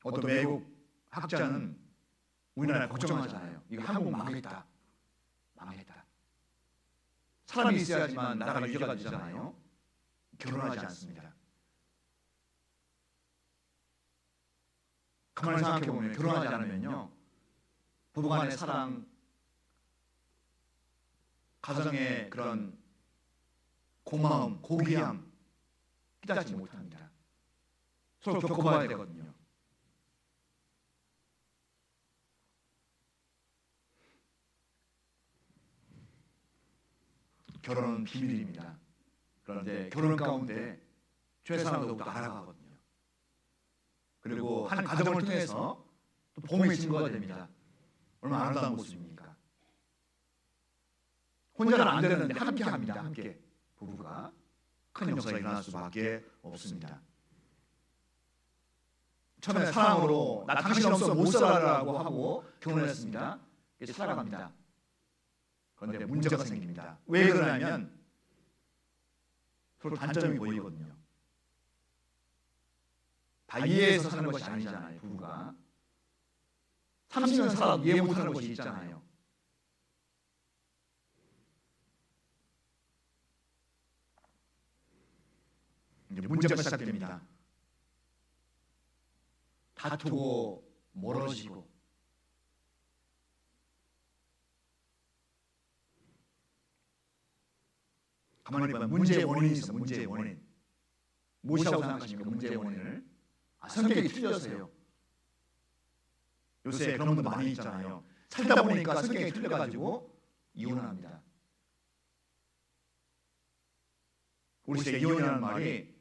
Speaker 2: 어떤 외국 학자는 우리나라 걱정하잖아요. 이거 한국 망했다. 망했다. 사람이 있어야지만 나라가 유지가 되잖아요. 결혼하지 않습니다. 가만히 생각해보면 결혼하지 않으면요, 부부간의 사랑, 가정의 그런 고마움, 고귀함 깨닫지 못합니다. 서로 겪어봐야 되거든요. 결혼은 비밀입니다. 그런데 결혼 가운데 주의 사랑을 더욱더 알아가거든요. 그리고 한 가정을 통해서 또 복음이 증거가 됩니다. 얼마나 아름다운 모습입니까? 혼자는 안 되는데 함께 합니다. 함께 부부가 큰 역사가 일어날 수밖에 없습니다. 처음에 사랑으로 나 당신 없어 못 살아라고 하고 결혼했습니다. 살아갑니다. 그런데 문제가 생깁니다. 왜 그러냐면 서로 단점이 보이거든요. 다 이해해서 사는 것이 아니잖아요. 부부가 30년 살아도 이해 못하는 것이 있잖아요. 이제 문제가 시작됩니다. 다투고 멀어지고 가만히 보면 문제의 원인이 있어. 문제의 원인 무엇이라고 생각하십니까? 문제의 원인을 성격이 틀려서요. 요새 그런 분도 많이 있잖아요. 살다 보니까 성격이 틀려가지고 이혼을 합니다. 우리 시대 이혼이라는 말이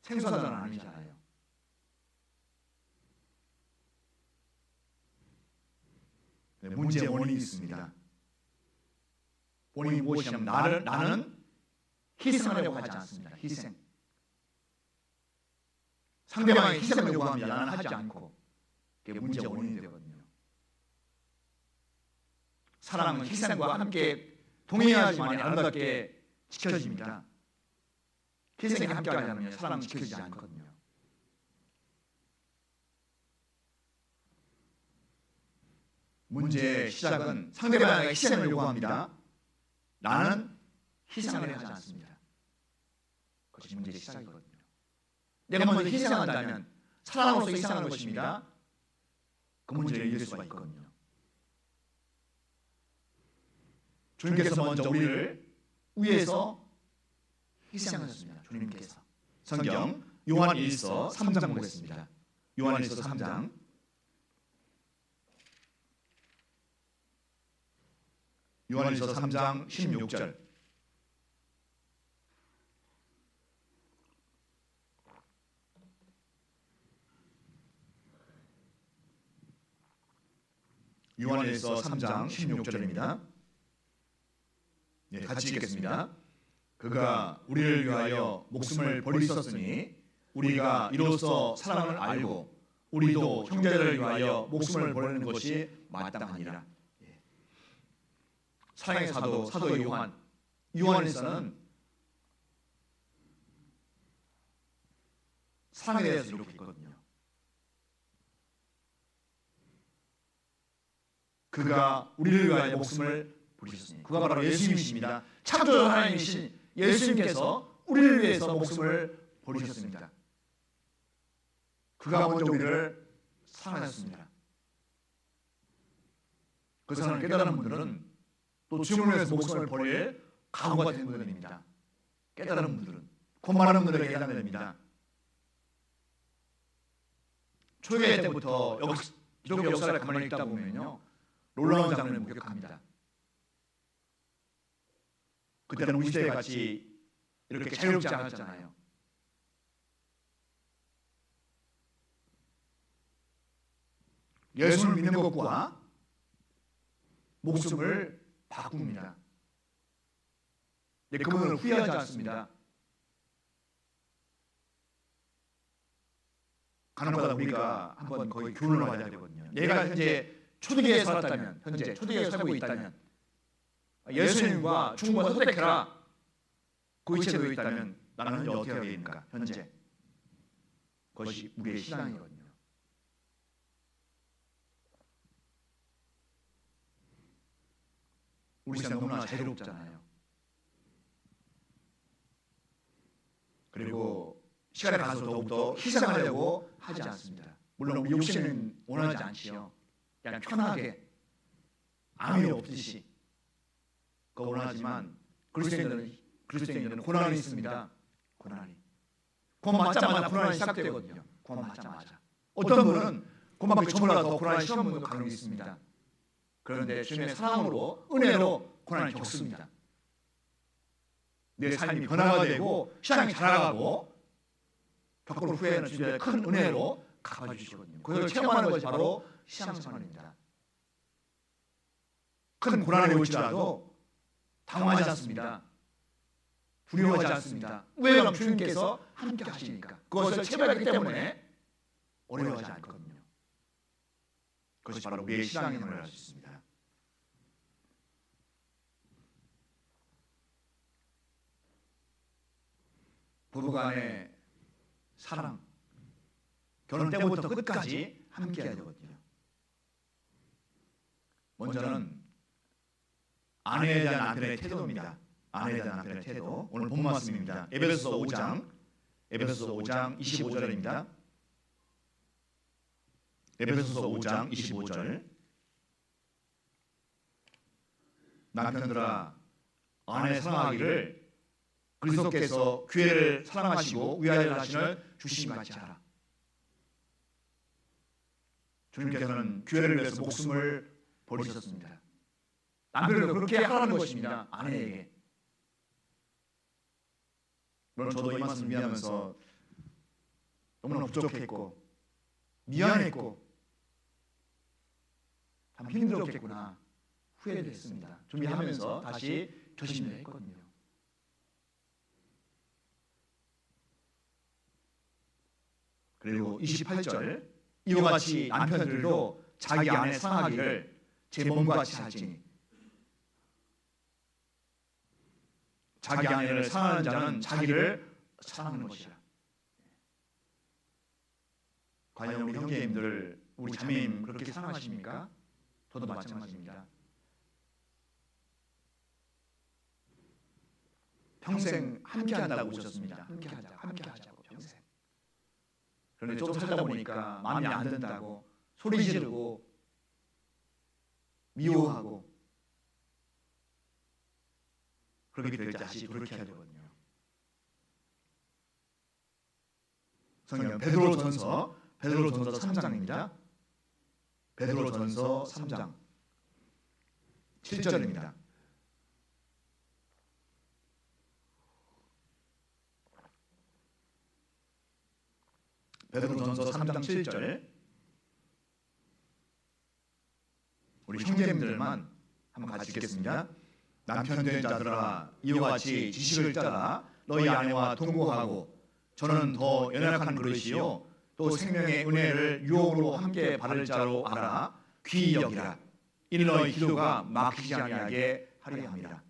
Speaker 2: 생소하다는 아니잖아요. 네, 문제의 원인이 있습니다. 원인이 무엇이냐면 나는 희생하려고 하지 않습니다. 희생. 상대방이 희생을 요구합니다. 나는 하지 않고. 그게 문제의 원인이 되거든요. 사랑은 희생과 함께 동행해야지만 아름답게 지켜집니다. 희생이 함께하지 않으면 사랑은 지켜지지 않거든요. 문제의 시작은 상대방에게 희생을 요구합니다. 나는 희생을 하지 않습니다. 그것이 문제의 시작이거든요. 내가 먼저 희생한다면 사랑으로서 희생하는 것입니다. 그 문제를 이길 수가 있거든요. 주님께서 먼저 우리를 위해서 희생하셨습니다. 주님께서. 성경 요한 1서 3장 보겠습니다. 요한 1서 3장
Speaker 1: 요한일서 3장 16절. 요한일서 3장 16절입니다. 네, 같이 읽겠습니다. 그가 우리를 위하여 목숨을 버리셨으니 우리가 이로써 사랑을 알고 우리도 형제를 위하여 목숨을 버리는 것이 마땅하니라. 사랑의 사도 요한일서는 사랑에 대해서 이렇게 있거든요. 그가 우리를 위하여 목숨을 버리셨으니, 그가 바로 예수님이십니다. 창조주 하나님이신 예수님께서 우리를 위해서 목숨을 버리셨습니다. 그가 먼저 우리를 사랑하셨습니다. 그 사랑을 깨달은 분들은 또 주님을 위해서 목숨을 버릴 각오가 된 분들입니다. 깨달은 분들은, 권만하는 분들에게 해당됩니다. 초대 때부터 기독교 역사를 가만히 읽다 보면요, 놀라운 장면을 목격합니다. 그때는 우리 시대 같이 이렇게 자유롭지 않았잖아요. 예수를 믿는 것과 목숨을 바꿉니다. 그분을 후회하지 않습니다. 가능하다 우리가 한번 거의 교훈을 받아야 되거든요. 내가 현재 초대교회에 살았다면, 현재 초대교회에 살고 있다면, 예수님과 중국을 선택해라, 그 위치에 놓여 있다면 나는 현재 어떻게 해야 됩니까? 현재 그것이 우리의 신앙이거든요. 우리 시대는 너무나 자유롭잖아요. 그리고 시간에 가서 더욱더 희생하려고 하지 않습니다. 물론 우리 욕심은 원하지 않지요. 그냥 편하게 아무 일 없듯이 그거 원하지만 그리스도인들은 고난이 있습니다. 고난이. 구원 받자마자 고난이 시작되거든요. 구원 받자마자. 어떤 분은 구원 받기 전보다 더 고난이 심한 분도 간혹 있습니다. 그런데 주님의 사랑으로, 은혜로 고난을 겪습니다. 내 삶이 변화가 되고 신앙이 자라가고 겪을 후에는 주님의 큰 은혜로 갚아주시거든요. 그걸 체험하는 것이 바로 신앙생활입니다. 큰 고난이 올지라도 당황하지 않습니다. 두려워하지 않습니다. 왜냐하면 주님께서 함께 하시니까. 그것을 체험하기 때문에 어려워하지 않거든요. 그것이 바로 우리의 신앙생활을 할 수 있습니다. 부부간의 사랑, 결혼 때부터 끝까지 함께 해야 되거든요. 먼저는 아내에 대한 남편의 태도입니다. 아내에 대한 남편의 태도. 오늘 본 말씀입니다. 에베소서 5장 25절입니다. 에베소서 5장 25절. 남편들아, 아내 사랑하기를 그리스도께서 교회를 사랑하시고 위하여 하시는 주심같이 하라. 주님께서는 교회를 위해서 목숨을 버리셨습니다. 남편을 그렇게 하라는 것입니다. 아내에게. 물론 저도 이 말씀 준비하면서 너무나 부족했고 미안했고 참 힘들었겠구나 후회를 했습니다. 준비하면서 다시 결심을 했거든요. 그리고 28절, 이와 같이 남편들도 자기 아내 사랑하기를 제 몸과 같이 할지니, 자기 아내를 사랑하는 자는 자기를 사랑하는 것이라. 과연 우리 형제님들, 우리 자매님 그렇게 사랑하십니까? 저도 마찬가지입니다. 평생 함께 한다고 오셨습니다. 함께 하자고 평생. 그런데 조금 살다 보니까 마음이 안 든다고 소리 지르고 미워하고 그렇게 될 때 다시 돌이켜야 되거든요. 성경 베드로전서 3장입니다. 베드로전서 3장 7절입니다. 베드로전서 3장 7절 우리 형제님들만 한번 같이 읽겠습니다. 남편 된 자들아 이와 같이 지식을 따라 너희 아내와 동거하고 저는 더 연약한 그릇이요 또 생명의 은혜를 유혹으로 함께 바를 자로 알아 귀히 여기라. 이는 너희 기도가 막히지 아니하게 하려 함이라.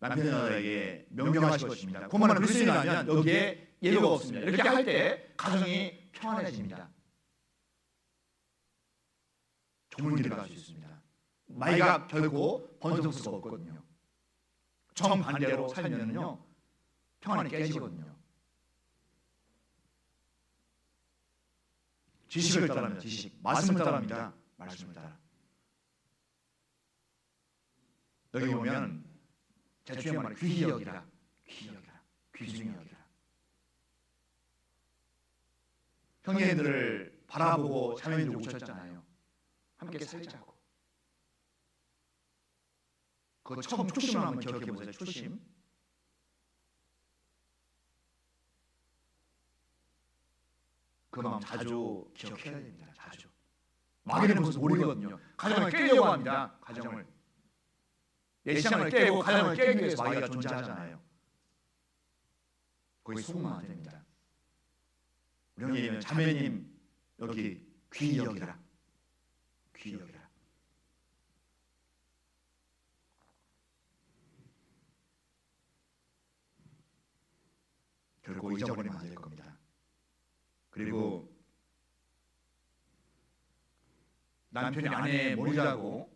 Speaker 1: 남편에게 명령하실 것입니다. 고만한 그리스도인이라면 여기에 예외가 없습니다. 이렇게 할 때 가정이 평안해집니다. 좋은 길을 갈 수 있습니다. 마이가 결코 번성할 수가 없거든요. 정반대로 살면요 평안이 깨지거든요. 지식을 따릅니다. 지식. 말씀을 따릅니다. 말씀을 따라. 여기 보면 제주의 말에 귀히 여기라. 귀히 여기라. 귀중히 여기라. 형제들을 바라보고 자매들이 오셨잖아요. 함께 살자고. 그 처음 초심을 한번 기억해 보세요. 초심. 그 마음 자주 기억해야 됩니다. 자주. 마귀는 그것을 모르거든요. 가정을 깨려고 합니다. 가정을. 내 신앙을 깨고 가정을 깨기 위해서 마귀가 존재하잖아요. 거기 속으면 안 됩니다. 우리 형님, 자매님 여기 귀히 여기라. 귀히 여기라. 결코 잊어버리면 안 될 겁니다. 그리고 남편이 아내의 머리라고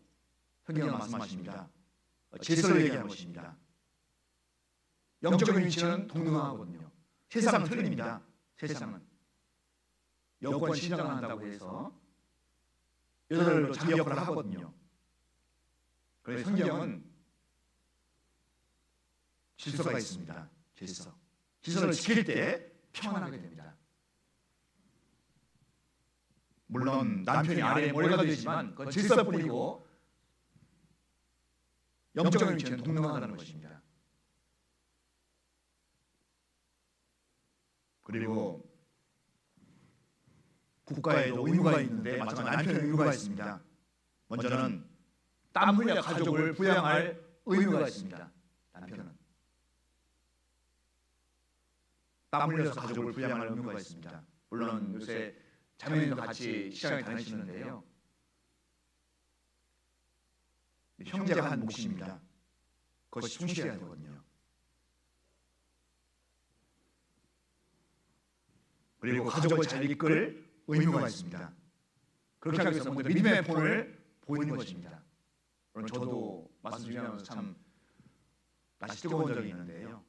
Speaker 1: 성경은 말씀하십니다. 질서를 얘기하는 것입니다. 영적인 위치는 동등하거든요. 세상은 틀립니다. 세상은 여권 신장을 한다고 해서 여자들도 자기 역할을 하거든요. 그래서 성경은 질서가 있습니다. 질서. 질서를 지킬 때 평안하게 됩니다. 물론 남편이 아내의 머리가 되지만 그건 질서뿐이고 영적인 위치는 동등하다는 것입니다. 그리고 국가에도 의무가 있는데 마찬가지로 남편의 의무가 있습니다. 먼저는 땀 흘려 가족을 부양할 의무가 있습니다. 남편은 땀 흘려서 가족을 부양할 의무가 있습니다. 물론 요새 자매님도 같이 시장에 다니시는데요. 형제가 한 몫입니다. 그것이 충실해야 되거든요. 그리고 가족을 잘 이끌 의무가 있습니다. 그렇게 하기 위해서 먼저 믿음의 본을 보이는 것입니다. 저도 말씀드리면서 참 날씨 뜨거운 적이 있는데요.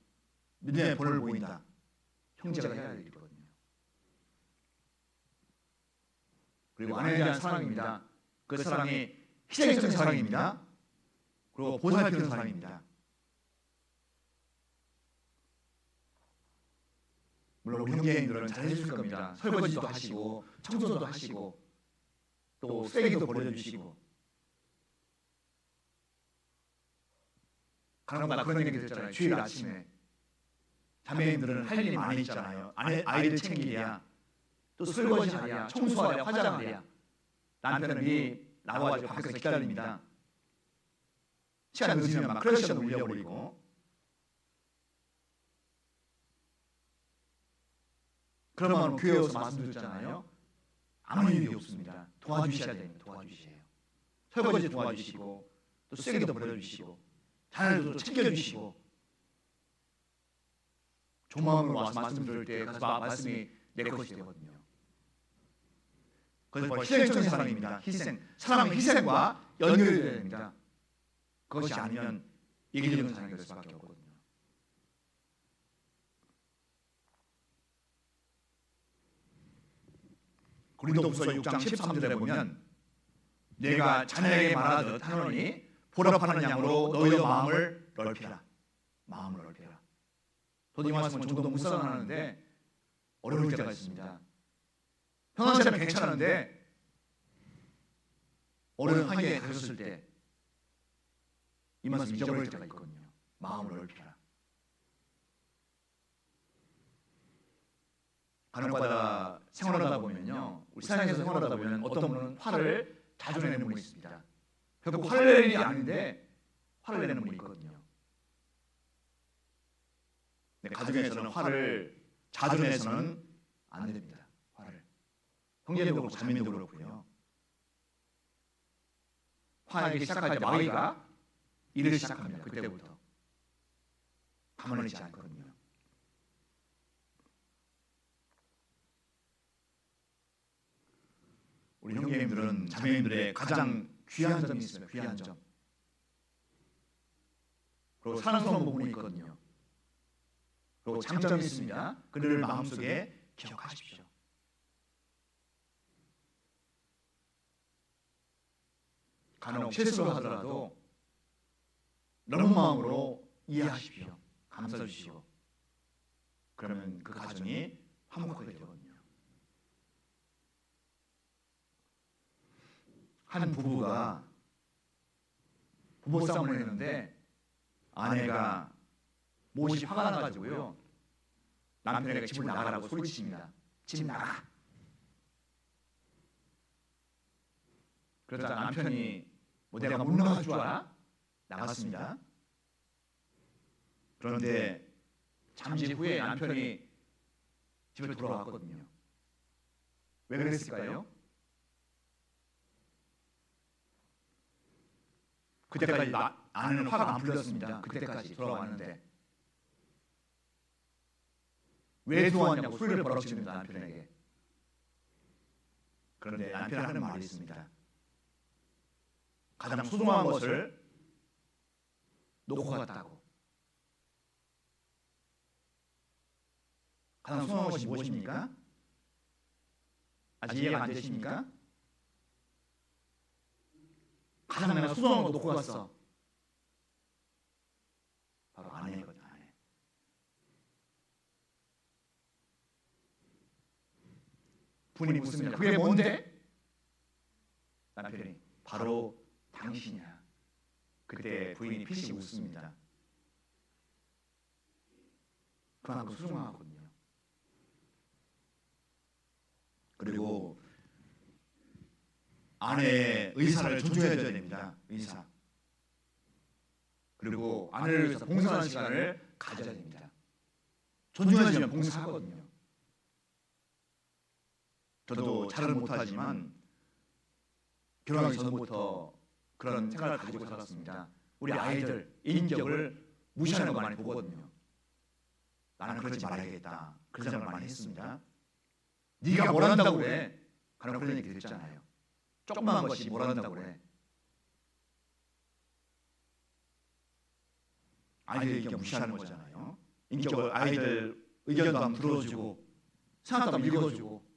Speaker 1: 믿음의 본을 보인다. 형제가 해야 할 일이거든요. 그리고 아내에 대한 사랑입니다. 그 사랑이 희생적인 사랑입니다. 그리고 보살피는 사랑입니다. 물론 우리 형제님들은 잘 해줄 겁니다. 설거지도 하시고 청소도 하시고 또 쓰레기도 버려주시고. 간혹마다 그런 얘기 들었잖아요. 주일 아침에 자매님들은 할 일이 많이 있잖아요. 아이들 챙기랴, 또 설거지하랴, 청소하랴, 화장하랴. 남편은 미리 나와가지고 밖에서 기다립니다. 시간 늦으면 막 크래시도 울려버리고. 그런 마음으로 교회에 와서 말씀드렸잖아요. 아무 일이 없습니다. 도와주셔야 됩니다. 도와주셔야 해요. 설거지 도와주시고 또 쓰레기도 버려주시고 자녀들도 챙겨주시고. 좋은 마음으로 와서 말씀 들을 때 그 말씀이 내 것이 되거든요. 그것이 바로 희생적인 사랑입니다. 희생. 사랑은 희생과 연결이 되어야 됩니다. 그것이 아니면 이기적인 사랑이 될 수밖에 없거든요. 고린도후서 6장 13절에 보면 내가 자네에게 말하듯 하노니 보답하는 양으로 너희의 마음을 넓히라. 마음을 넓히라. 저도 이 말씀을 좀 더 묵상하는데 어려울 때가 있습니다. 평상시 때는 괜찮은데 어느 한계에 가셨을 때 이 말씀 잊어버릴 때가 있거든요. 마음을 넓히라. 간혹가다 생활하다 보면요, 우리 세상에서 생활하다 보면 어떤 분은 화를 자주 내는 분이 있습니다. 결국 화를 내는 게 아닌데 화를 내는 분이 있거든요. 근데 가정에서는 화를 자주 내서는 안 됩니다. 화를 형제도 그렇고 자매도 그렇고요. 화내기 시작할 때 마귀가 일을 시작합니다. 그때부터 가만히 있지 않거든요. 우리 형제님들은 자매님들의 가장 귀한 점이 있어요. 귀한 점. 그리고 사랑스러운 부분이 있거든요. 그리고 장점이 있습니다. 그들을 마음속에 기억하십시오. 간혹 실수를 하더라도 넓은 마음으로 이해하십시오. 감싸 주시고. 그러면 그 가정이 화목하게 되거든요. 한 부부가 부부싸움을 했는데 아내가 몹시 화가 나가지고요, 남편에게 집을 나가라고 소리칩니다. 집 나가. 그러자 남편이 뭐 내가 못 나갈 줄 알아? 나갔습니다. 그런데 잠시 후에 남편이 집에 돌아왔거든요. 왜 그랬을까요? 그때까지 아내는 화가 안 풀렸습니다. 그때까지 돌아왔는데 왜 들어왔냐고 소리를 벌어집니다. 남편에게. 그런데 남편이 하는 말이 있습니다. 가장 소중한 것을 놓고 갔다고. 가장 소중한 것이 무엇입니까? 아직 이해가 안 되십니까? 가장 내가 소중한 거 놓고 갔어. 바로 아내거든요. 아내. 부인이 묻습니다. 그게 뭔데? 남편이 바로 당신이야. 그때 부인이 피식 웃습니다. 그만큼 소중하거든요. 그리고 아내의 의사를 존중해줘야 됩니다. 의사. 그리고 아내를 위해서 봉사하는 시간을 가져야 됩니다. 존중해주면 봉사하거든요. 저도 잘은 못하지만 결혼하기 전부터 그런 생각을 가지고 살았습니다. 우리 아이들 인격을 무시하는 거 많이 보거든요. 나는 그러지 말아야겠다. 그런 생각을 많이 했습니다. 네가 뭘 한다고 그래? 간혹 그런 얘기 듣잖아요. 조그마한 것이 뭘 한다고 그래? 아이들 인격 무시하는 거잖아요. 인격을 아이들 의견도 한번 들어주고 생각도 한번 읽어주고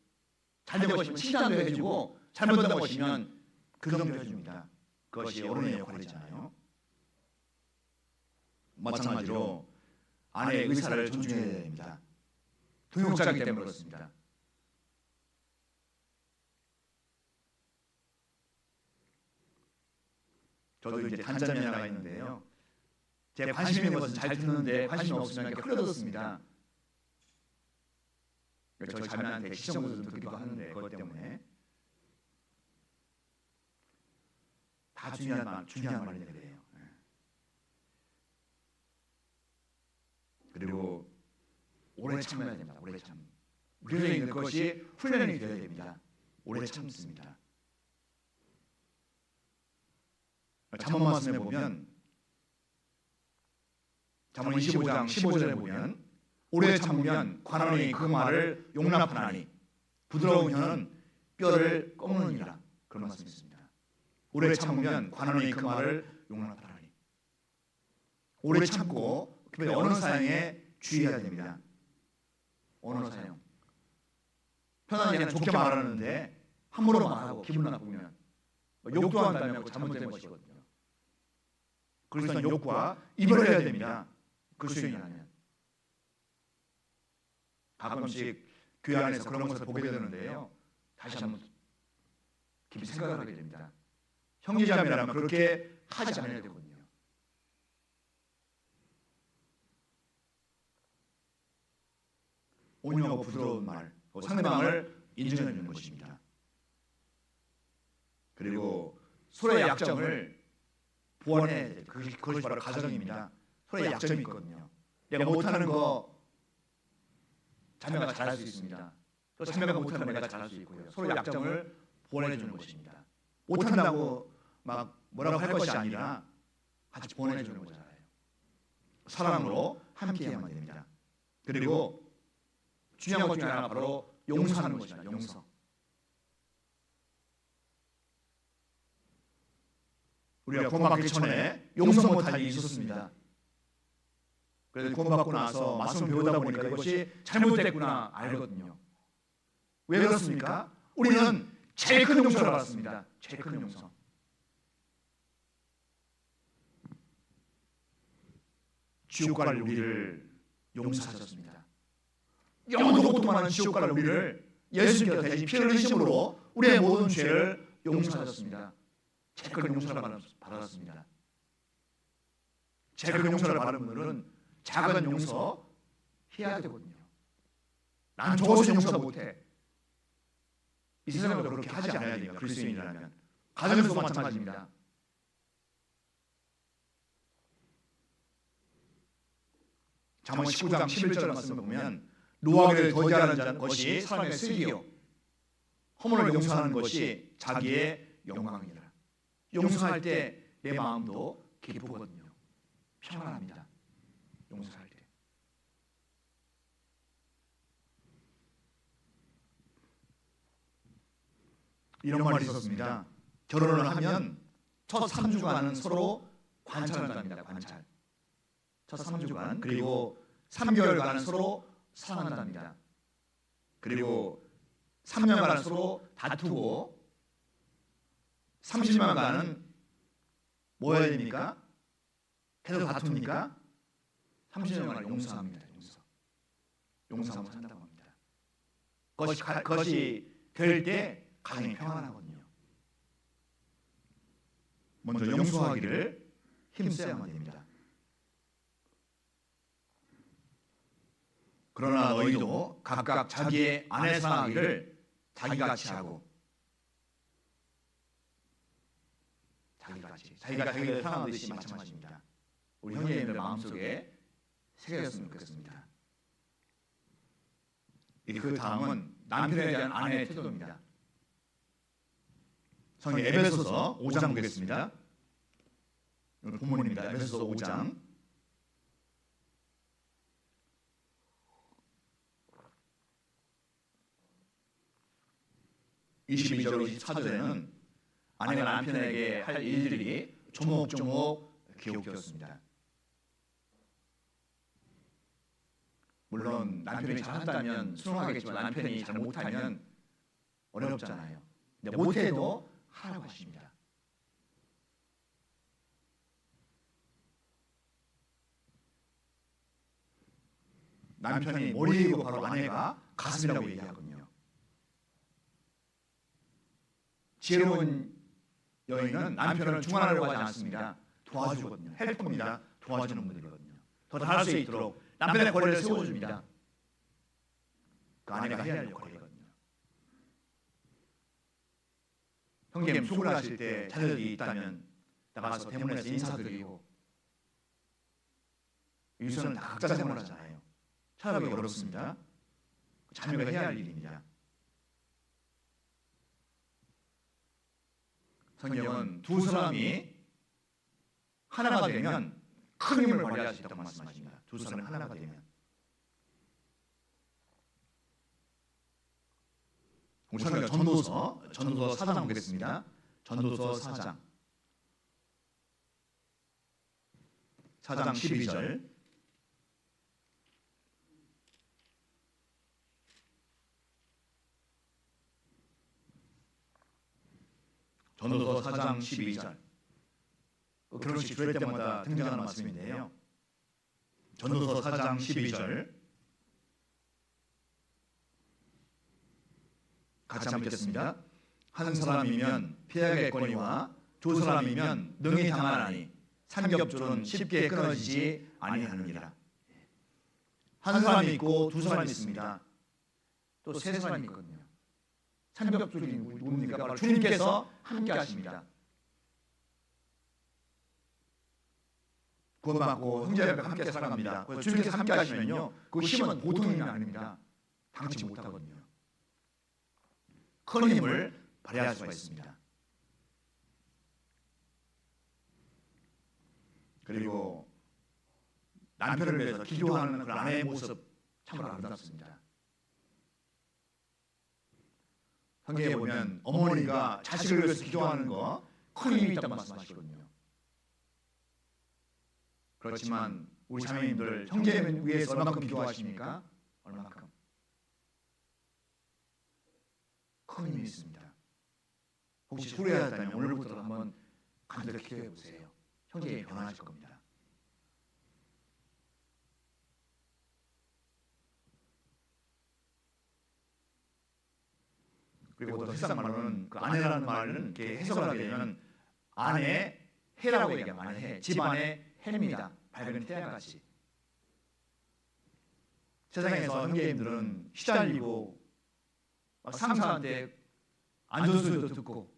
Speaker 1: 잘된 것이면 칭찬도 해주고 잘못된 것이면 교정도 해줍니다. 그것이 어른의 역할이잖아요. 마찬가지로 아내의 의사를 존중해야 됩니다. 동역자이기 때문에 그렇습니다. 저도 이제 단점이 하나가 있는데요. 제 관심 있는 것은 잘 듣는데 관심이 없으면 이렇게 흘러듣습니다. 저희 자매한테 시청자도 듣기도 하는데 그것 때문에 다 중요한 말인데 그래요. 그리고 오래 참아야 됩니다. 오래 참. 우리에게 있는 것이 훈련이 되어야 됩니다. 오래 참습니다. 잠언 말씀에 보면 잠언 25장 15절에 보면 오래 참으면 관원이 그 말을 용납하나니 부드러운 혀는 뼈를 꺾느니라. 그런 말씀이 있습니다. 오래 참으면 관원이 그 말을 용납하나니. 오래 참고 언어 사용에 주의해야 됩니다. 언어 사용. 편하게 그냥 좋게 말하는데 함부로 말하고 기분 나쁘면 욕도 한다면 잘못된 것이거든요. 그래서 욕과 입을 해야 됩니다. 그 수행이 아니면. 가끔씩 교회 안에서 그런 것을 보게 되는데요. 다시 한번 깊이 생각하게 됩니다. 형제자매라면 그렇게 하지 않아야 되거든요. 온유하고 부드러운 말, 상대방을 인정해 주는 것입니다. 그리고 서로의 약점을 보완해, 그것이 바로 가정입니다. 서로의 약점이 있거든요. 내가 못하는 거 자매가 잘할 수 있습니다. 또 자매가 못하는 거 내가 잘할 수 있고요. 서로의 약점을 보완해 주는 것입니다. 못한다고 막 뭐라고 할 것이 아니라 같이 보완해 주는 거잖아요. 사랑으로 함께해야만 됩니다. 그리고 중요한 것 중에 하나가 바로 용서하는 것입니다. 용서. 우리가 구원받기 전에 용서 못할 일이 있었습니다. 그래서 구원받고 나서 말씀 배우다 보니까 이것이 잘못됐구나 알거든요. 왜 그렇습니까? 우리는 제일 큰 용서를 받았습니다. 제일 큰 용서. 지옥 갈 우리를 용서하셨습니다. 영원토록 고통하는 지옥 갈 우리를 예수님께서 대신 피 흘리심으로 우리의 모든 죄를 용서하셨습니다. 제일 큰 용서를 받았습니다. 제일 큰 용서를 받은 분들은 작은 용서 해야 되거든요. 난 저것은 용서 못해. 이 세상에도 그렇게 하지 않아야 돼요. 그리스도인이라면. 가정에서도 마찬가지입니다. 잠언 19장 11절 말씀을 보면 노하기를 더디하는 것이 사람의 슬기요 허물을 용서하는 것이 자기의 영광이라. 용서할 때 내 마음도 기쁘거든요. 평안합니다. 용서할 때. 이런 말이 있었습니다. 결혼을 하면 첫 3주간은 서로 관찰한답니다. 관찰. 첫 3주간. 그리고 3개월간은 서로 사랑한답니다. 그리고 3년간은 서로 다투고 30년간은 뭐 해야 됩니까? 계속 다투니까 30년간을 용서합니다. 용서하면 산다고 합니다. 그것이 될 때 가정이 평안하거든요. 먼저 용서하기를 힘써야만 됩니다. 그러나 너희도 각각 자기의 아내 사랑하기를 자기같이 하고 자기가 자기를 사랑하듯이 마찬가지입니다. 우리 형제님들 마음속에 새겨졌으면 좋겠습니다. 그 다음은 남편에 대한 아내의 태도입니다. 성경 에베소서 5장 보겠습니다. 오늘 본문입니다. 에베소서 5장 22절로 24절에는 아내가 남편에게 할 일들이 조목조목 기록되었습니다. 물론 남편이 잘한다면 순응하겠지만 남편이 잘 못하면 어렵잖아요. 근데 못해도 하라고 하십니다. 남편이 머리이고 바로 아내가 가슴이라고 얘기하거든요. 지혜로운 여인은 남편을 중환하려고 하지 않습니다. 도와주거든요. 헬퍼입니다. 도와주는 분들이거든요. 더 잘할 수 있도록 남편의 권리를 세워줍니다. 그 아내가 해야 할 역할이거든요. 형님 수고하실 때 자녀들이 있다면 나가서 대문에서 인사드리고 유서는 다 각자 생활하잖아요. 찾아가기 어렵습니다. 자녀가 해야 할 일입니다. 성경은 두 사람이 하나가 되면 큰 힘을 발휘할 수 있다고 말씀하십니다. 두 사람이 하나가 되면. 우리 성경 전도서 4장 보겠습니다. 전도서 4장 12절 전도서 4장 12절 결혼식 주일 때마다 등장하는 말씀인데요. 전도서 4장 12절 같이 한번 읽겠습니다. 한 사람이면 피하겠거니와 두 사람이면 능히 당하나니 삼겹줄은 쉽게 끊어지지 아니하느니라. 한 사람이 있고 두 사람이 있습니다. 또 세 사람이 있거든요. 삼겹줄이 누굽니까? 바로 주님께서 함께 하십니다. 구원받고 형제들과 함께 살아갑니다. 주님께서 함께 하시면요, 그 힘은 보통 힘이 아닙니다. 당치 못하거든요. 큰 힘을 발휘할 수가 있습니다. 그리고 남편을 위해서 기도하는 그 아내의 모습 참으로 아름답습니다. 성경에 보면 어머니가 자식을 위해서 기도하는 거 큰 힘이 있다고 말씀하시거든요. 그렇지만 우리 자매님들 형제를 위해서 얼마큼 기도하십니까? 얼마큼? 큰 힘이 있습니다. 혹시 후회하다면 오늘부터 한번 간절히 기도해 보세요. 형제님이 변화하실 겁니다. 그리고 또 세상 말로는 그 아내라는 말은 이렇게 해석을 하게 되면 아내 해라고 얘기하면 아내 해, 집안의 해입니다. 밝은 태양같이. 세상에서 형제님들은 시달리고 상사한테 안 좋은 소리도 듣고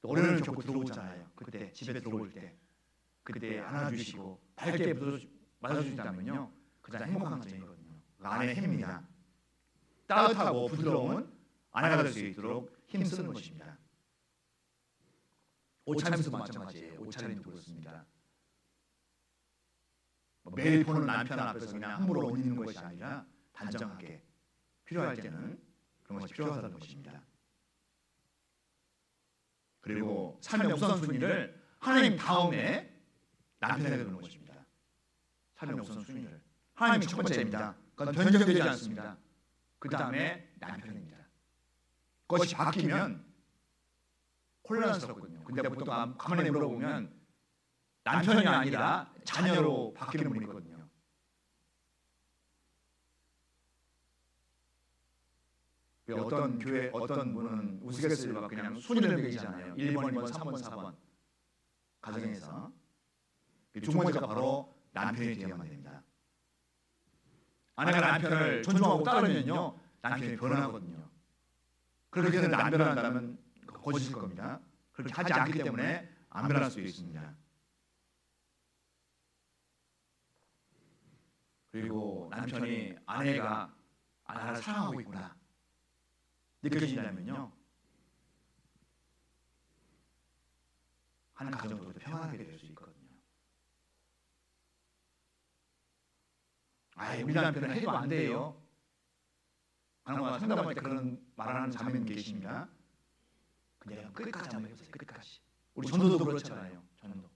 Speaker 1: 또 어려움을 겪고 들어오잖아요. 그때 집에 들어올 때 그때 안아주시고 밝게 맞아주신다면요, 가장 행복한 가정이거든요. 아내의 힘입니다. 따뜻하고 부드러운 아내가 될 수 있도록 힘쓰는 것입니다. 옷차림도 마찬가지예요. 옷차림도 그렇습니다. 매일 보는 남편 앞에서 그냥 함부로 옷 입는 것이 아니라 단정하게 필요할 때는 그런 것이 필요하다는 것입니다. 그리고 삶의 우선순위를 하나님 다음에 남편에게 두는 것입니다. 삶의 우선순위를 하나님이 첫 번째입니다. 그건 변경되지 않습니다. 그 다음에 남편입니다. 그것이 바뀌면 혼란스럽거든요. 근데 보통 가만히 물어보면 남편이 아니라 자녀로 바뀌는 분이 있거든요. 어떤 교회 어떤 분은 우스갯소리로 그냥 순위를 매기잖아요. 1번, 2번, 3번, 4번 가정에서 중간자가 바로 남편이 되어야만 됩니다. 아내가 남편을 존중하고 따르면요, 남편이 변하거든요. 그렇게 해서 안 변한다면 거짓일 겁니다. 그렇게 하지 않기 때문에 안 변할 수 있습니다. 그리고 남편이 아내가 나를 사랑하고 있구나 느껴진다면요, 한 가정도 평안하게 될 수 있거든요. 우리 남편은 해도 안 돼요. 간혹 상담할 때 그런 말하는 자매님 계십니다. 그냥 끝까지 한번 해보세요. 끝까지. 우리 전도도 그렇잖아요. 전도.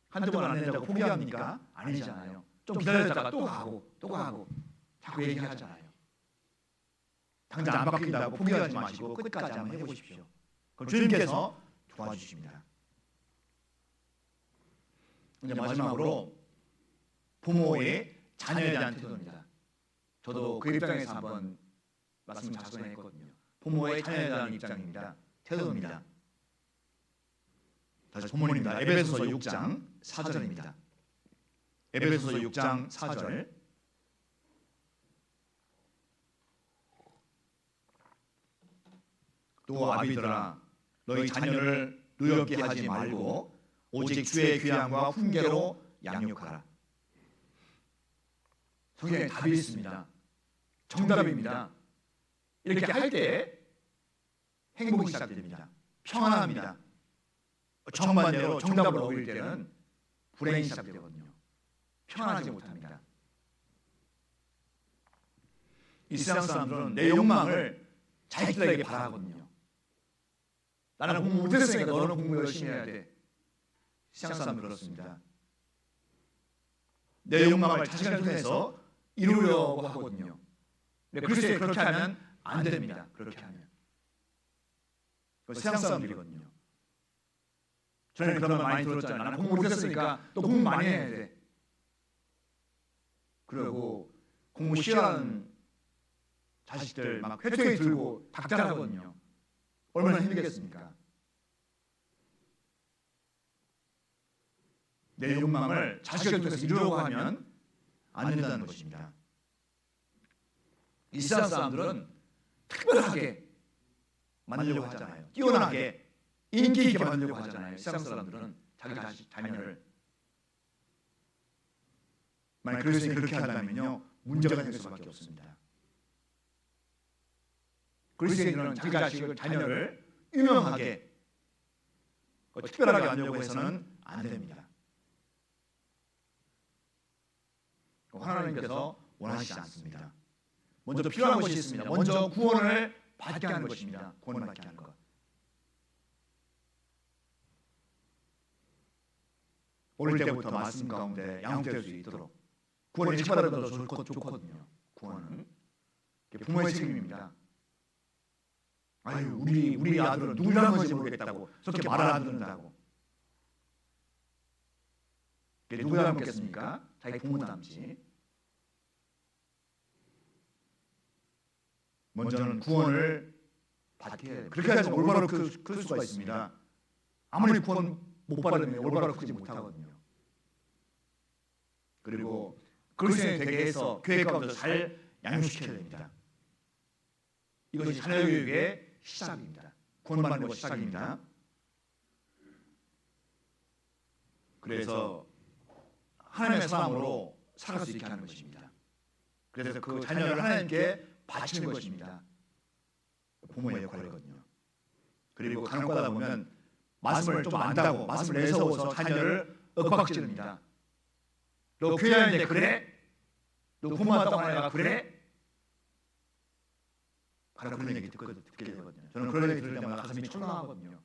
Speaker 1: 한두 번 안 된다고 포기합니까? 아니잖아요. 좀 기다렸다가 또 가고 자꾸 얘기하잖아요. 당장 안 바뀐다고 포기하지 마시고 끝까지 한번 해보십시오. 그럼 주님께서 도와주십니다. 이제 마지막으로 부모의 자녀에 대한 태도입니다. 저도 그 입장에서 한번 말씀 작성했거든요. 부모의 자녀에 대한 입장입니다. 태도입니다. 다시 본문입니다. 에베소서 6장 4절입니다. 에베소서 6장 4절. 또 아비들아, 너희 자녀를 누욕게 하지 말고 오직 주의 귀함과 훈계로 양육하라. 성경에 답이 있습니다. 정답입니다. 이렇게 할 때 행복이 시작됩니다. 평안합니다. 정반대로 정답을 어길 때는 불행이 시작되거든요. 평안하지 못합니다. 이 세상 사람들은 내 욕망을 자기들에게 바라거든요. 나는 공부 못했으니까 너는 공부 열심히 해야 돼. 세상 사람은 그렇습니다. 내 욕망을 자신을 통해서 이루려고 하거든요. 글쎄 그렇게 하면 안 됩니다. 그렇게 하면 세상 사람들이거든요. 저는 그런 말 많이 들었잖아요. 나는 공부 못했으니까 또 공부 많이 해야 돼. 그리고 공부 싫어하는 자식들 막 회초리 들고 닥달하거든요. 얼마나 힘들겠습니까? 내 욕망을 자식을 통해서 이루려고 하면 안 된다는 것입니다. 이 세상 사람들은 특별하게 만들려고 하잖아요. 뛰어나게 인기 있게 만들려고 하잖아요. 세상 사람들은 자기 자녀를. 만약 그리스도인이 그렇게 한다면요 문제가 될 수밖에 없습니다. 그리스도인들은 자기 자녀를 유명하게 특별하게 만들려고 해서는 안 됩니다. 하나님께서 원하시지 않습니다. 먼저 필요한 것이 있습니다. 먼저 구원을 받게 하는 것입니다. 구원을 받게 하는 것. 어릴 때부터 말씀 가운데 양육될 수 있도록 구원을 일찍 받으면 더 좋거든요. 구원은 부모의 책임입니다. 아유 우리 아들은 누구 닮은지 모르겠다고 저렇게 말을 안 듣는다고. 누구 닮았겠습니까? 자기 부모 닮지. 먼저는 구원을 받게 해야 돼요. 그렇게 해야지 올바로 클 수가 있습니다. 아무리 구원 못 받으면 올바로 크지 못하거든요. 그리고 그리스도인이 되게 해서 교회 가운데 잘 양육시켜야 됩니다. 이것이 자녀 교육의 시작입니다. 구원받는 것이 시작입니다. 그래서 하나님의 사람으로 살아갈 수 있게 하는 것입니다. 그래서 그 자녀를 하나님께 바치는 것입니다. 부모의 역할이거든요. 그리고 간혹가다 보면 말씀을 좀 안다고 말씀을 내세워서 자녀를 윽박지릅니다. 너 교회 다니는데 그래? 너 부모 왔다고 하니까 그래? 바로 그런 얘기 듣게 되거든요. 저는 그런 얘기 들을 때마다 가슴이 철렁하거든요.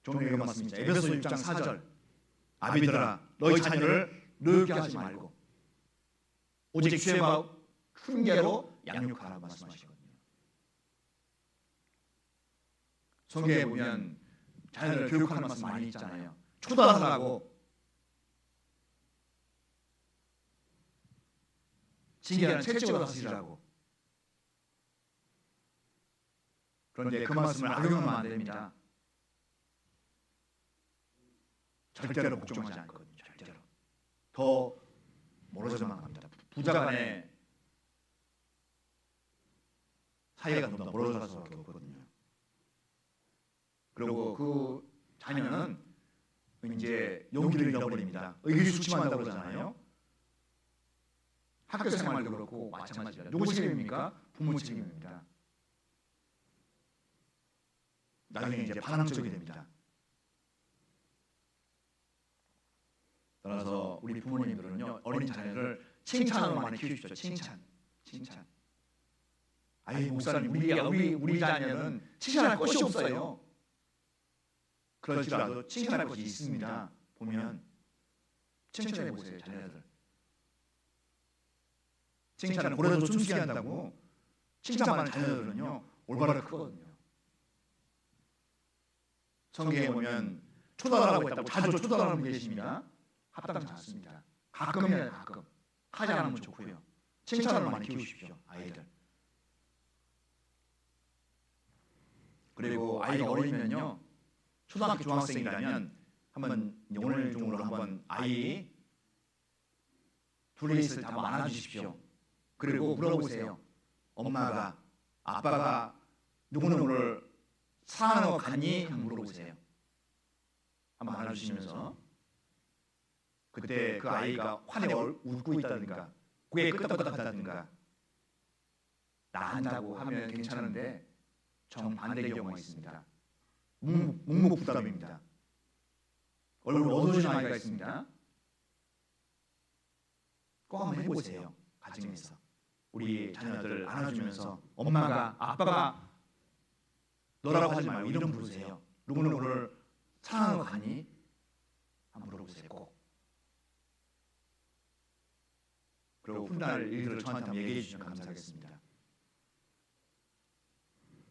Speaker 1: 종류의 말씀입니다. 에베소 6장 4절 아비들아 너희 자녀를 늙게 하지 말고 오직 주의 마음 훈계로 양육하라 말씀하시거든요. 성경에 보면 자녀를 교육하는 말씀 많이 있잖아요. 초단하라고 징계하는 채찍으로 다스리라고. 그런데 그 말씀을 악용하면 안 됩니다. 절대로 복종하지 않거든요. 절대로. 더 멀어져만 갑니다. 부자 간의 사이가 좀 더 멀어질 수밖에 없거든요. 그리고 그 자녀는 이제 용기를 잃어버립니다. 의기소침한다고 그러잖아요. 학교 생활도 그렇고 마찬가지입니다. 누구 책임입니까? 부모 책임입니다. 나중에 이제 반항적이 됩니다. 따라서 우리 부모님들은요 어린 자녀를 칭찬으로 많이 키우십시오. 칭찬. 아이 목사님 우리 자녀는 칭찬할 것이 없어요. 그럴지라도 칭찬할 것이 있습니다. 보면 칭찬해 보세요 자녀들. 칭찬을 고래도 춤추게 한다고 칭찬하는 자녀들은요 올바로 크거든요. 성경에 보면 초단하라고 했다고 자주 초단하는 분 계십니다. 합당치 않습니다. 가끔이나 가끔 하지 않으면 좋고요. 칭찬을 많이 키우십시오 아이들. 그리고 아이가 어리면요 초등학교 중학생이라면 한번 오늘 중으로 한번 아이 둘이 있을 때 한번 안아주십시오. 그리고 물어보세요. 엄마가 아빠가 누구누구를 사랑하는 것 같니? 한번 물어보세요. 한번 안아주시면서 그때 그 아이가 환히 웃고 있다든가 고개 끄덕끄덕하다든가 나 한다고 하면 괜찮은데 정반대의 경우가 있습니다. 묵묵부답입니다. 얼굴 어두워진 아이가 있습니다. 꼭 한번 해보세요. 가정에서 우리 자녀들 안아주면서 엄마가 아빠가 너라고 하지 말고 이름 부르세요. 누구누구를 사랑하는 거 가니? 한번 물어보세요. 꼭. 그리고 훗날 일들을 저한테 한번 얘기해 주시면 감사하겠습니다.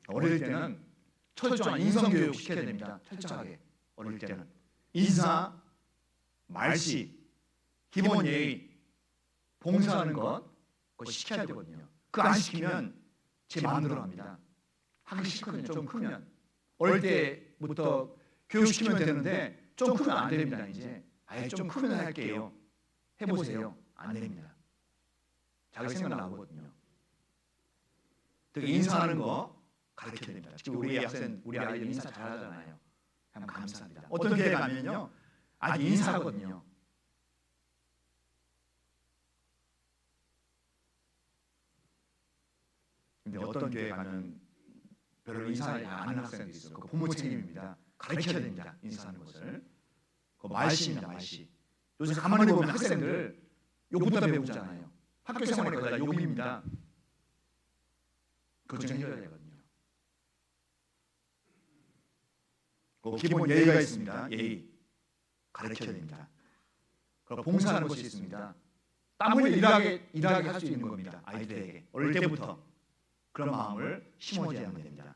Speaker 1: 어릴 때는 철저한 인성교육 시켜야 됩니다. 철저하게 어릴 때는 인사, 말씨, 기본 예의, 봉사하는 것 그거 시켜야 되거든요. 그거 안 시키면 제 마음대로 합니다. 하기 싫거든요. 좀 크면 어릴 때부터 교육시키면 되는데 좀 크면 안 됩니다. 이제
Speaker 2: 아예 좀 크면 할게요. 해보세요. 안 됩니다. 자기 생각 나오거든요. 특히 인사하는 거 가르쳐야 됩니다. 특히 우리 학생, 우리 아이들 인사 잘하잖아요. 하면 감사합니다. 어떤 교회 가면요, 아직 인사하거든요. 근데 어떤 교회 가면 별로 인사를 안 하는 학생도 있어요. 그 부모 책임입니다. 가르쳐야 됩니다. 인사하는 것을. 그 말씨입니다. 말씨. 요새 가만히 보면 학생들 욕부터 배우잖아요. 학교 생활에 거의 다 욕입니다. 그것 좀 해줘야 되거든요. 그 기본 예의가 있습니다. 예의. 가르쳐야 됩니다. 그리고 봉사하는 것이 있습니다. 땀 흘려 일하게 할 수 있는 겁니다. 아이들에게. 어릴 때부터 그런 마음을 심어줘야 하면 됩니다.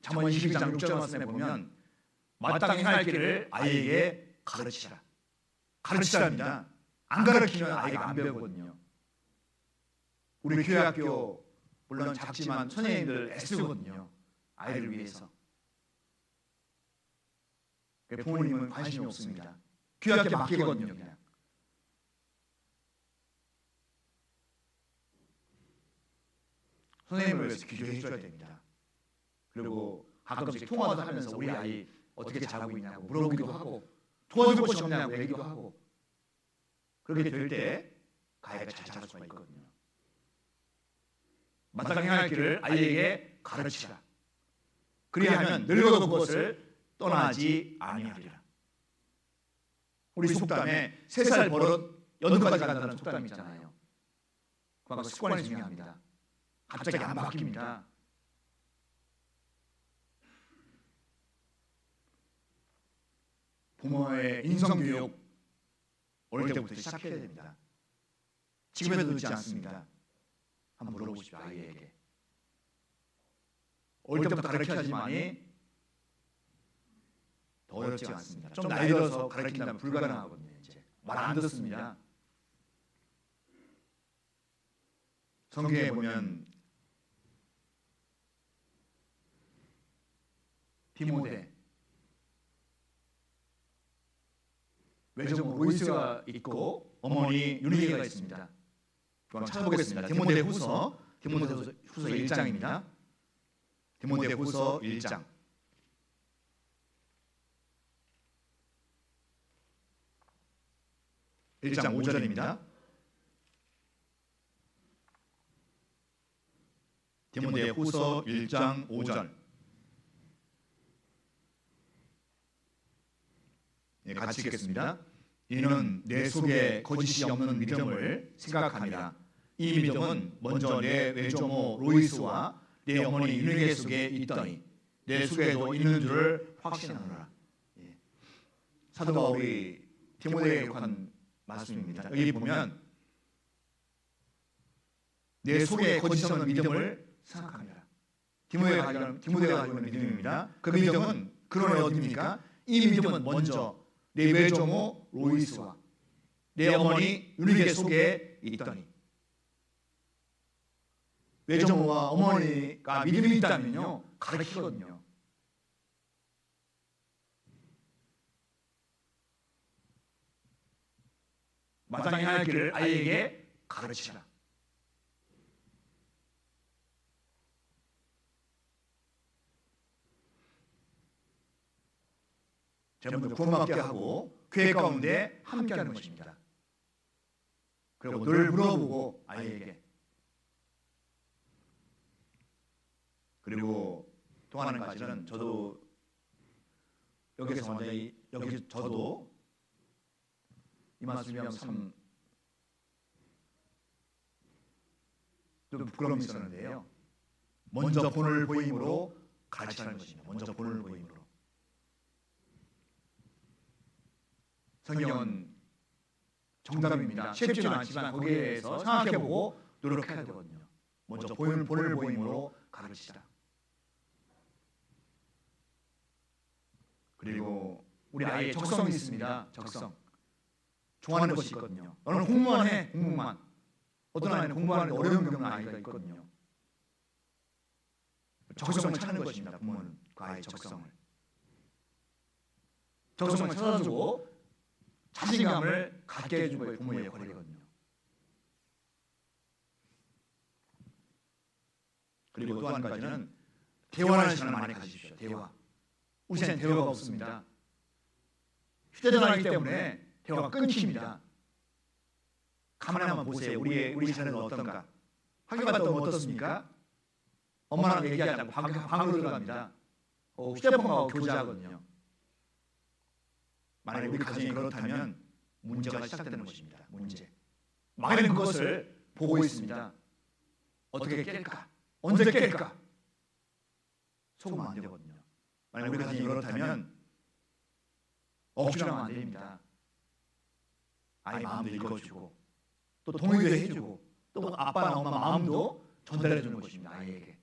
Speaker 2: 잠언 22장 6절 말씀에 보면 마땅히 행할 길을 아이에게 가르치라. 가르치랍니다. 안 가르치면 아이가 안 배우거든요. 우리 교회 학교 물론 작지만 선생님들 애쓰거든요. 아이를 위해서. 부모님은 관심이 없습니다. 교회 학교 맡기거든요. 그냥. 선생님을 위해서 기도해 줘야 됩니다. 그리고 가끔씩 통화도 하면서 우리 아이 어떻게 잘하고 있냐고 물어보기도 하고 도와줄 것이 없냐고 얘기도 하고 그렇게 될 때 아이가 잘 자랄 수가 있거든요. 마땅히 행할 길을 아이에게 가르치라. 그리하면 늙어도 그것을 떠나지 아니하리라. 우리 속담에 3살 버릇 연금까지 간다는 속담이 있잖아요. 그만큼 습관이 중요합니다. 갑자기 안 바뀝니다. 부모의 인성교육 어릴 때부터 시작해야 됩니다. 지금에도 늦지 않습니다. 한번 물어보십시오. 아이에게. 어릴 때부터 가르쳐야지만이 더 어렵지 않습니다. 좀 나이 들어서 가르친다면 불가능하거든요. 이제 말 안 듣습니다. 성경에 보면 디모데 외조모 로이스가 있고 어머니 유니게가 있습니다. 한번 찾아보겠습니다. 디모데 후서 1장입니다. 디모데 후서 1장 1장 5절입니다. 디모데 후서 1장 5절 같이 읽겠습니다. 이는 내 속에 거짓이 없는 믿음을 생각합니다. 이 믿음은 먼저 내 외조모 로이스와 내 어머니 유니게 속에 있더니 내 속에도 있는 줄을 확신하노라. 사도 바울이 디모데에게 욕한 말씀입니다. 여기 보면 내 속에 거짓 없는 믿음을 생각합니다. 디모데가 가지고 있는 믿음입니다. 그 믿음은 그런 어디입니까? 이 믿음은 먼저 내 외조모 로이스와 내 어머니 유니게 속에 있더니 외조모와 어머니가 믿음이 있다면요 가르치거든요. 마땅히 할 길을 아이에게 가르치라. 여러분들 구원받게 하고 교회 가운데 함께하는 것입니다. 그리고 늘 물어보고 아이에게. 그리고 또 하는 가지는 저도 여기서 완전히 여기 저도 이 말씀이면 참 좀 부끄러움이 있었는데요. 먼저 본을 보임으로 가르치라는 것입니다. 먼저 본을 보임으로. 성경은 정답입니다. 쉽지는 않지만 거기에 대해서 생각해보고 노력해야 되거든요. 먼저 본을 보임으로 가르치라. 그리고 우리 아이의 적성이 있습니다. 적성. 좋아하는 것이 있거든요. 너는 공부만 해. 공부만. 어떤 아이는 공부하는데 어려움 겪는 아이가 있거든요. 적성을 찾는 것입니다. 부모는 그 아이의 적성을. 적성을 찾아주고 자신감을 갖게 해주는 거예요. 부모의 역할이거든요. 그리고 또 한 가지는 대화하는 시간을 많이 가지십시오. 대화. 우리 세상에 대화가 없습니다. 휴대전화이기 때문에 대화가 끊깁니다. 가만히 한번 보세요. 우리 자녀는 어떤가? 학교 갔다 오면 어떻습니까? 엄마랑 얘기하지 않고 방으로 들어갑니다. 휴대폰하고 교제하거든요. 만약에 우리 가정이 그렇다면 문제가 시작되는 것입니다. 문제. 마귀는 그것을 보고 있습니다. 어떻게 깰까? 언제 깰까? 속으면 안 되거든요. 만약 우리 가정이 그렇다면 억지로 하면 안 됩니다. 아이 마음도 읽어주고 또 동의도 해주고 또 아빠나 엄마 마음도 전달해 주는 것입니다. 아이에게.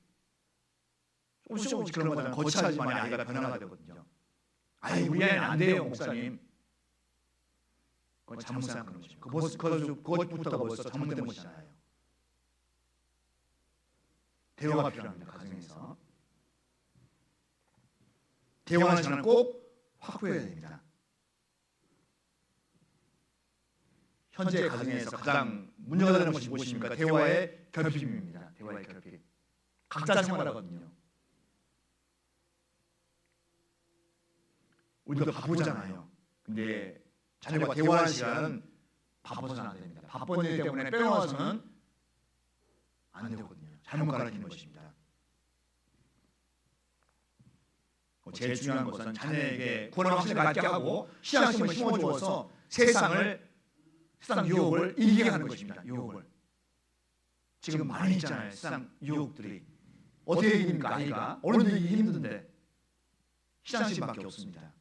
Speaker 2: 조금씩 그런 거잖아요. 거치하지만 아이가 변화가 되거든요. 아이 우리 아이는 안 돼요 목사님. 그건 잘못 생각하는 것입니다. 그것부터가 벌써 잘못된 것이잖아요. 대화가 필요합니다. 가정에서. 대화하는 시간을 꼭 확보해야 됩니다. 현재 가정에서 가장 문제가 되는 것이 무엇입니까? 대화의 결핍입니다. 대화의 결핍. 각자 생활하거든요. 우리도 바쁘잖아요. 근데 자녀가 대화하는 시간은 바빠서는 안 됩니다. 바쁜 일 때문에 빼놓아서는 안 되거든요. 잘못 가르치는 것입니다. 제일 중요한 것은 자녀에게 구원의 확신을 갖게 하고 신앙심을 심어주어서 세상 유혹을 이기게 하는 것입니다. 유혹을. 지금 많이 있잖아요. 세상 유혹들이. 어떻게 이깁니까? 아이가. 어른들이 이기기 힘든데 신앙심밖에 없습니다.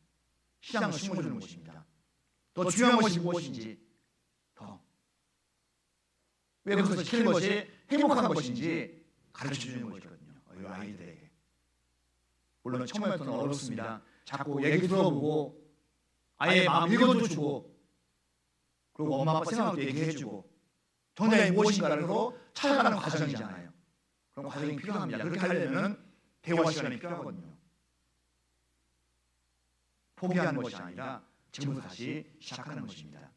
Speaker 2: 신앙을 심어주는 것입니다. 더 중요한 것이 무엇인지 왜 그것을 시키는 것이 행복한 것인지 가르쳐주는 것이거든요. 이 아이들에게. 물론 처음에부터는 어렵습니다. 자꾸 얘기 들어보고 아이의 마음 읽어주고 그리고 엄마 아빠 생각도 얘기해주고 정답이 무엇인가를 찾아가는 과정이잖아요. 그런 과정이 필요합니다. 그렇게 하려면 대화 시간이 필요하거든요. 포기하는 것이 아니라 지금부터 다시 시작하는 것입니다.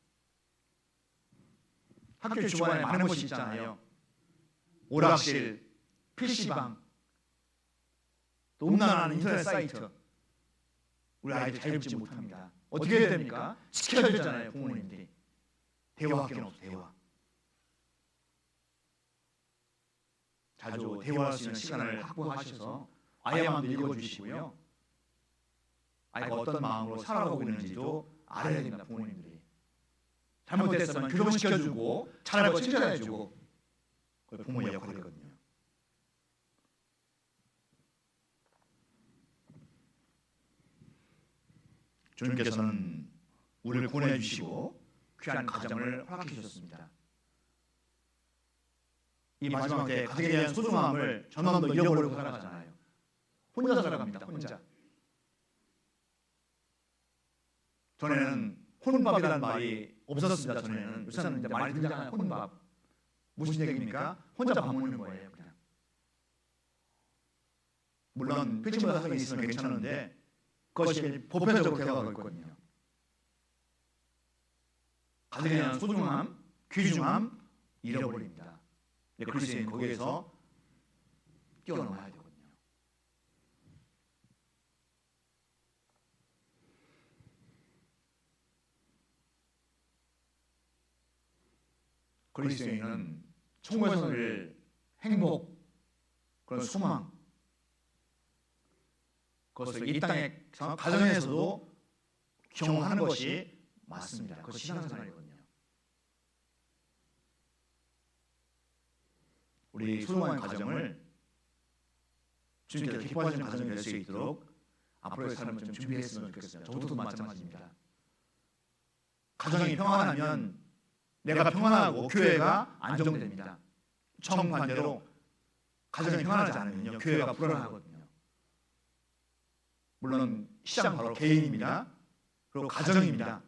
Speaker 2: 학교 주변에 많은 곳이 있잖아요. 오락실, PC방, 또 음란한 인터넷 사이트. 우리 아이들 잘 읽지 못합니다. 어떻게 해야 됩니까? 시켜야 되잖아요, 부모님들이. 대화학교는 없어, 대화. 자주 대화할 수 있는 시간을 확보하셔서 아이의 마음도 읽어주시고요. 아이가 어떤 마음으로 살아가고 있는지도 알아야 됩니다, 부모님들이. 잘못됐으면 교정시켜주고 잘할 거 칭찬해주고 그게 부모의 역할이거든요. 주님께서는 우리를 구원해 주시고 귀한 가정을 허락해 주셨습니다. 이 마지막 때 가정에 대한 소중함을 전원도 잃어버리고 살아가잖아요. 혼자 살아갑니다. 혼자. 전에는 혼밥이라는 말이 없었습니다. 전에는. 요새는 이제 많이 등장하는 혼밥. 무슨 얘기입니까? 혼자 밥 먹는 거예요. 그냥. 물론 표지보다 사정이 있으면 괜찮은데 그것이 보편적으로 되어가고 있거든요. 가정에 대한 소중함, 귀중함 잃어버립니다. 그리스도인 거기에서 뛰어넘어야 되거든요. 그리스도인은 천국에서 누릴 행복, 그런 소망, 그것을 이 땅에서 가정에서도 경험하는 것이 맞습니다. 그것이 신앙생활이거든요. 우리 소중한 가정을 주님께서 기뻐하시는 가정이 될 수 있도록 앞으로의 삶을 좀 준비했으면 좋겠어요. 저도 마찬가지입니다. 가정이 평안하면 내가 평안하고 교회가 안정됩니다. 정반대로 가정이 평안하지 않으면요 교회가 불안하거든요. 물론 시장 바로 개인입니다. 그리고 가정입니다.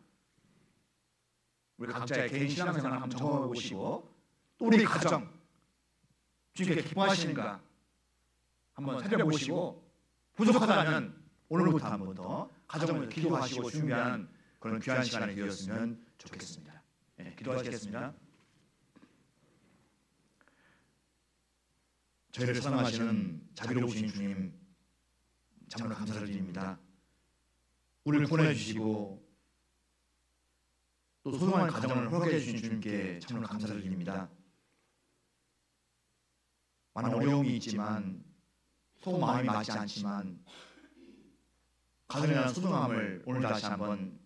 Speaker 2: 우리 각자의 개인 신앙생활을 한번 점검해 보시고 또 우리 가정 주님께 기뻐하시는가 한번 살펴보시고 부족하다면 오늘부터 한번 더
Speaker 1: 가정을 기도하시고 준비하는 그런 귀한 시간이 되었으면 좋겠습니다. 네, 기도하시겠습니다. 저희를 사랑하시는 자비로우신 주님, 참으로 감사를 드립니다. 우리를 구원해 주시고 또 소중한 가정을 허락해 주신 주님께 참으로 감사를 드립니다. 많은 어려움이 있지만 속 마음이 맞지 않지만 가정에 대한 소중함을 오늘 다시 한번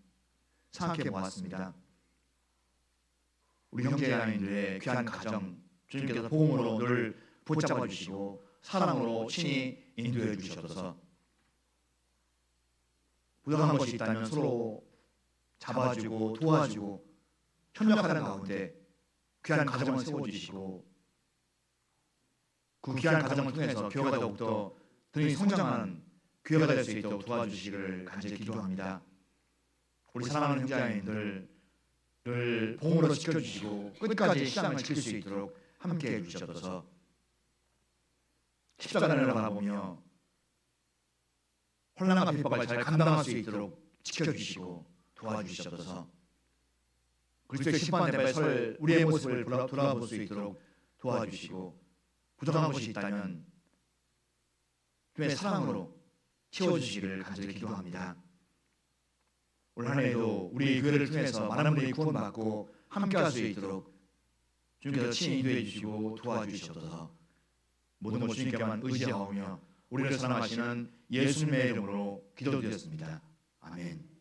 Speaker 1: 생각해 보았습니다. 우리 형제자매들의 귀한 가정, 주님께서 복음으로 늘 붙잡아 주시고 사랑으로 친히 인도해 주셔서 부족한 것이 있다면 서로 잡아주고 도와주고 협력하는 가운데 귀한 가정을 세워주시고 그 귀한 가정을 통해서 교회가 더욱더 든든히 성장하는 교회가 될 수 있도록 도와주시기를 간절히 기도합니다. 우리 사랑하는 형제자매들을 복음으로 지켜주시고 끝까지 신앙을 지킬 수 있도록 함께해 주셔서 십자가를 바라보며 혼란과 핍박을 잘 감당할 수 있도록 지켜주시고 도와주셔서 그리스도의 심판대에 설 우리의 모습을 돌아볼 수 있도록 도와주시고 부족한 것이 있다면 주의 사랑으로 채워주시기를 간절히 기도합니다. 올 한 해도 우리 교회를 통해서 많은 분들이 구원받고 함께할 수 있도록 주님께서 친히 인도해 주시고 도와주셔서 모든 것 주님께만 의지하오며 우리를 사랑하시는 예수님의 이름으로 기도드렸습니다. 아멘.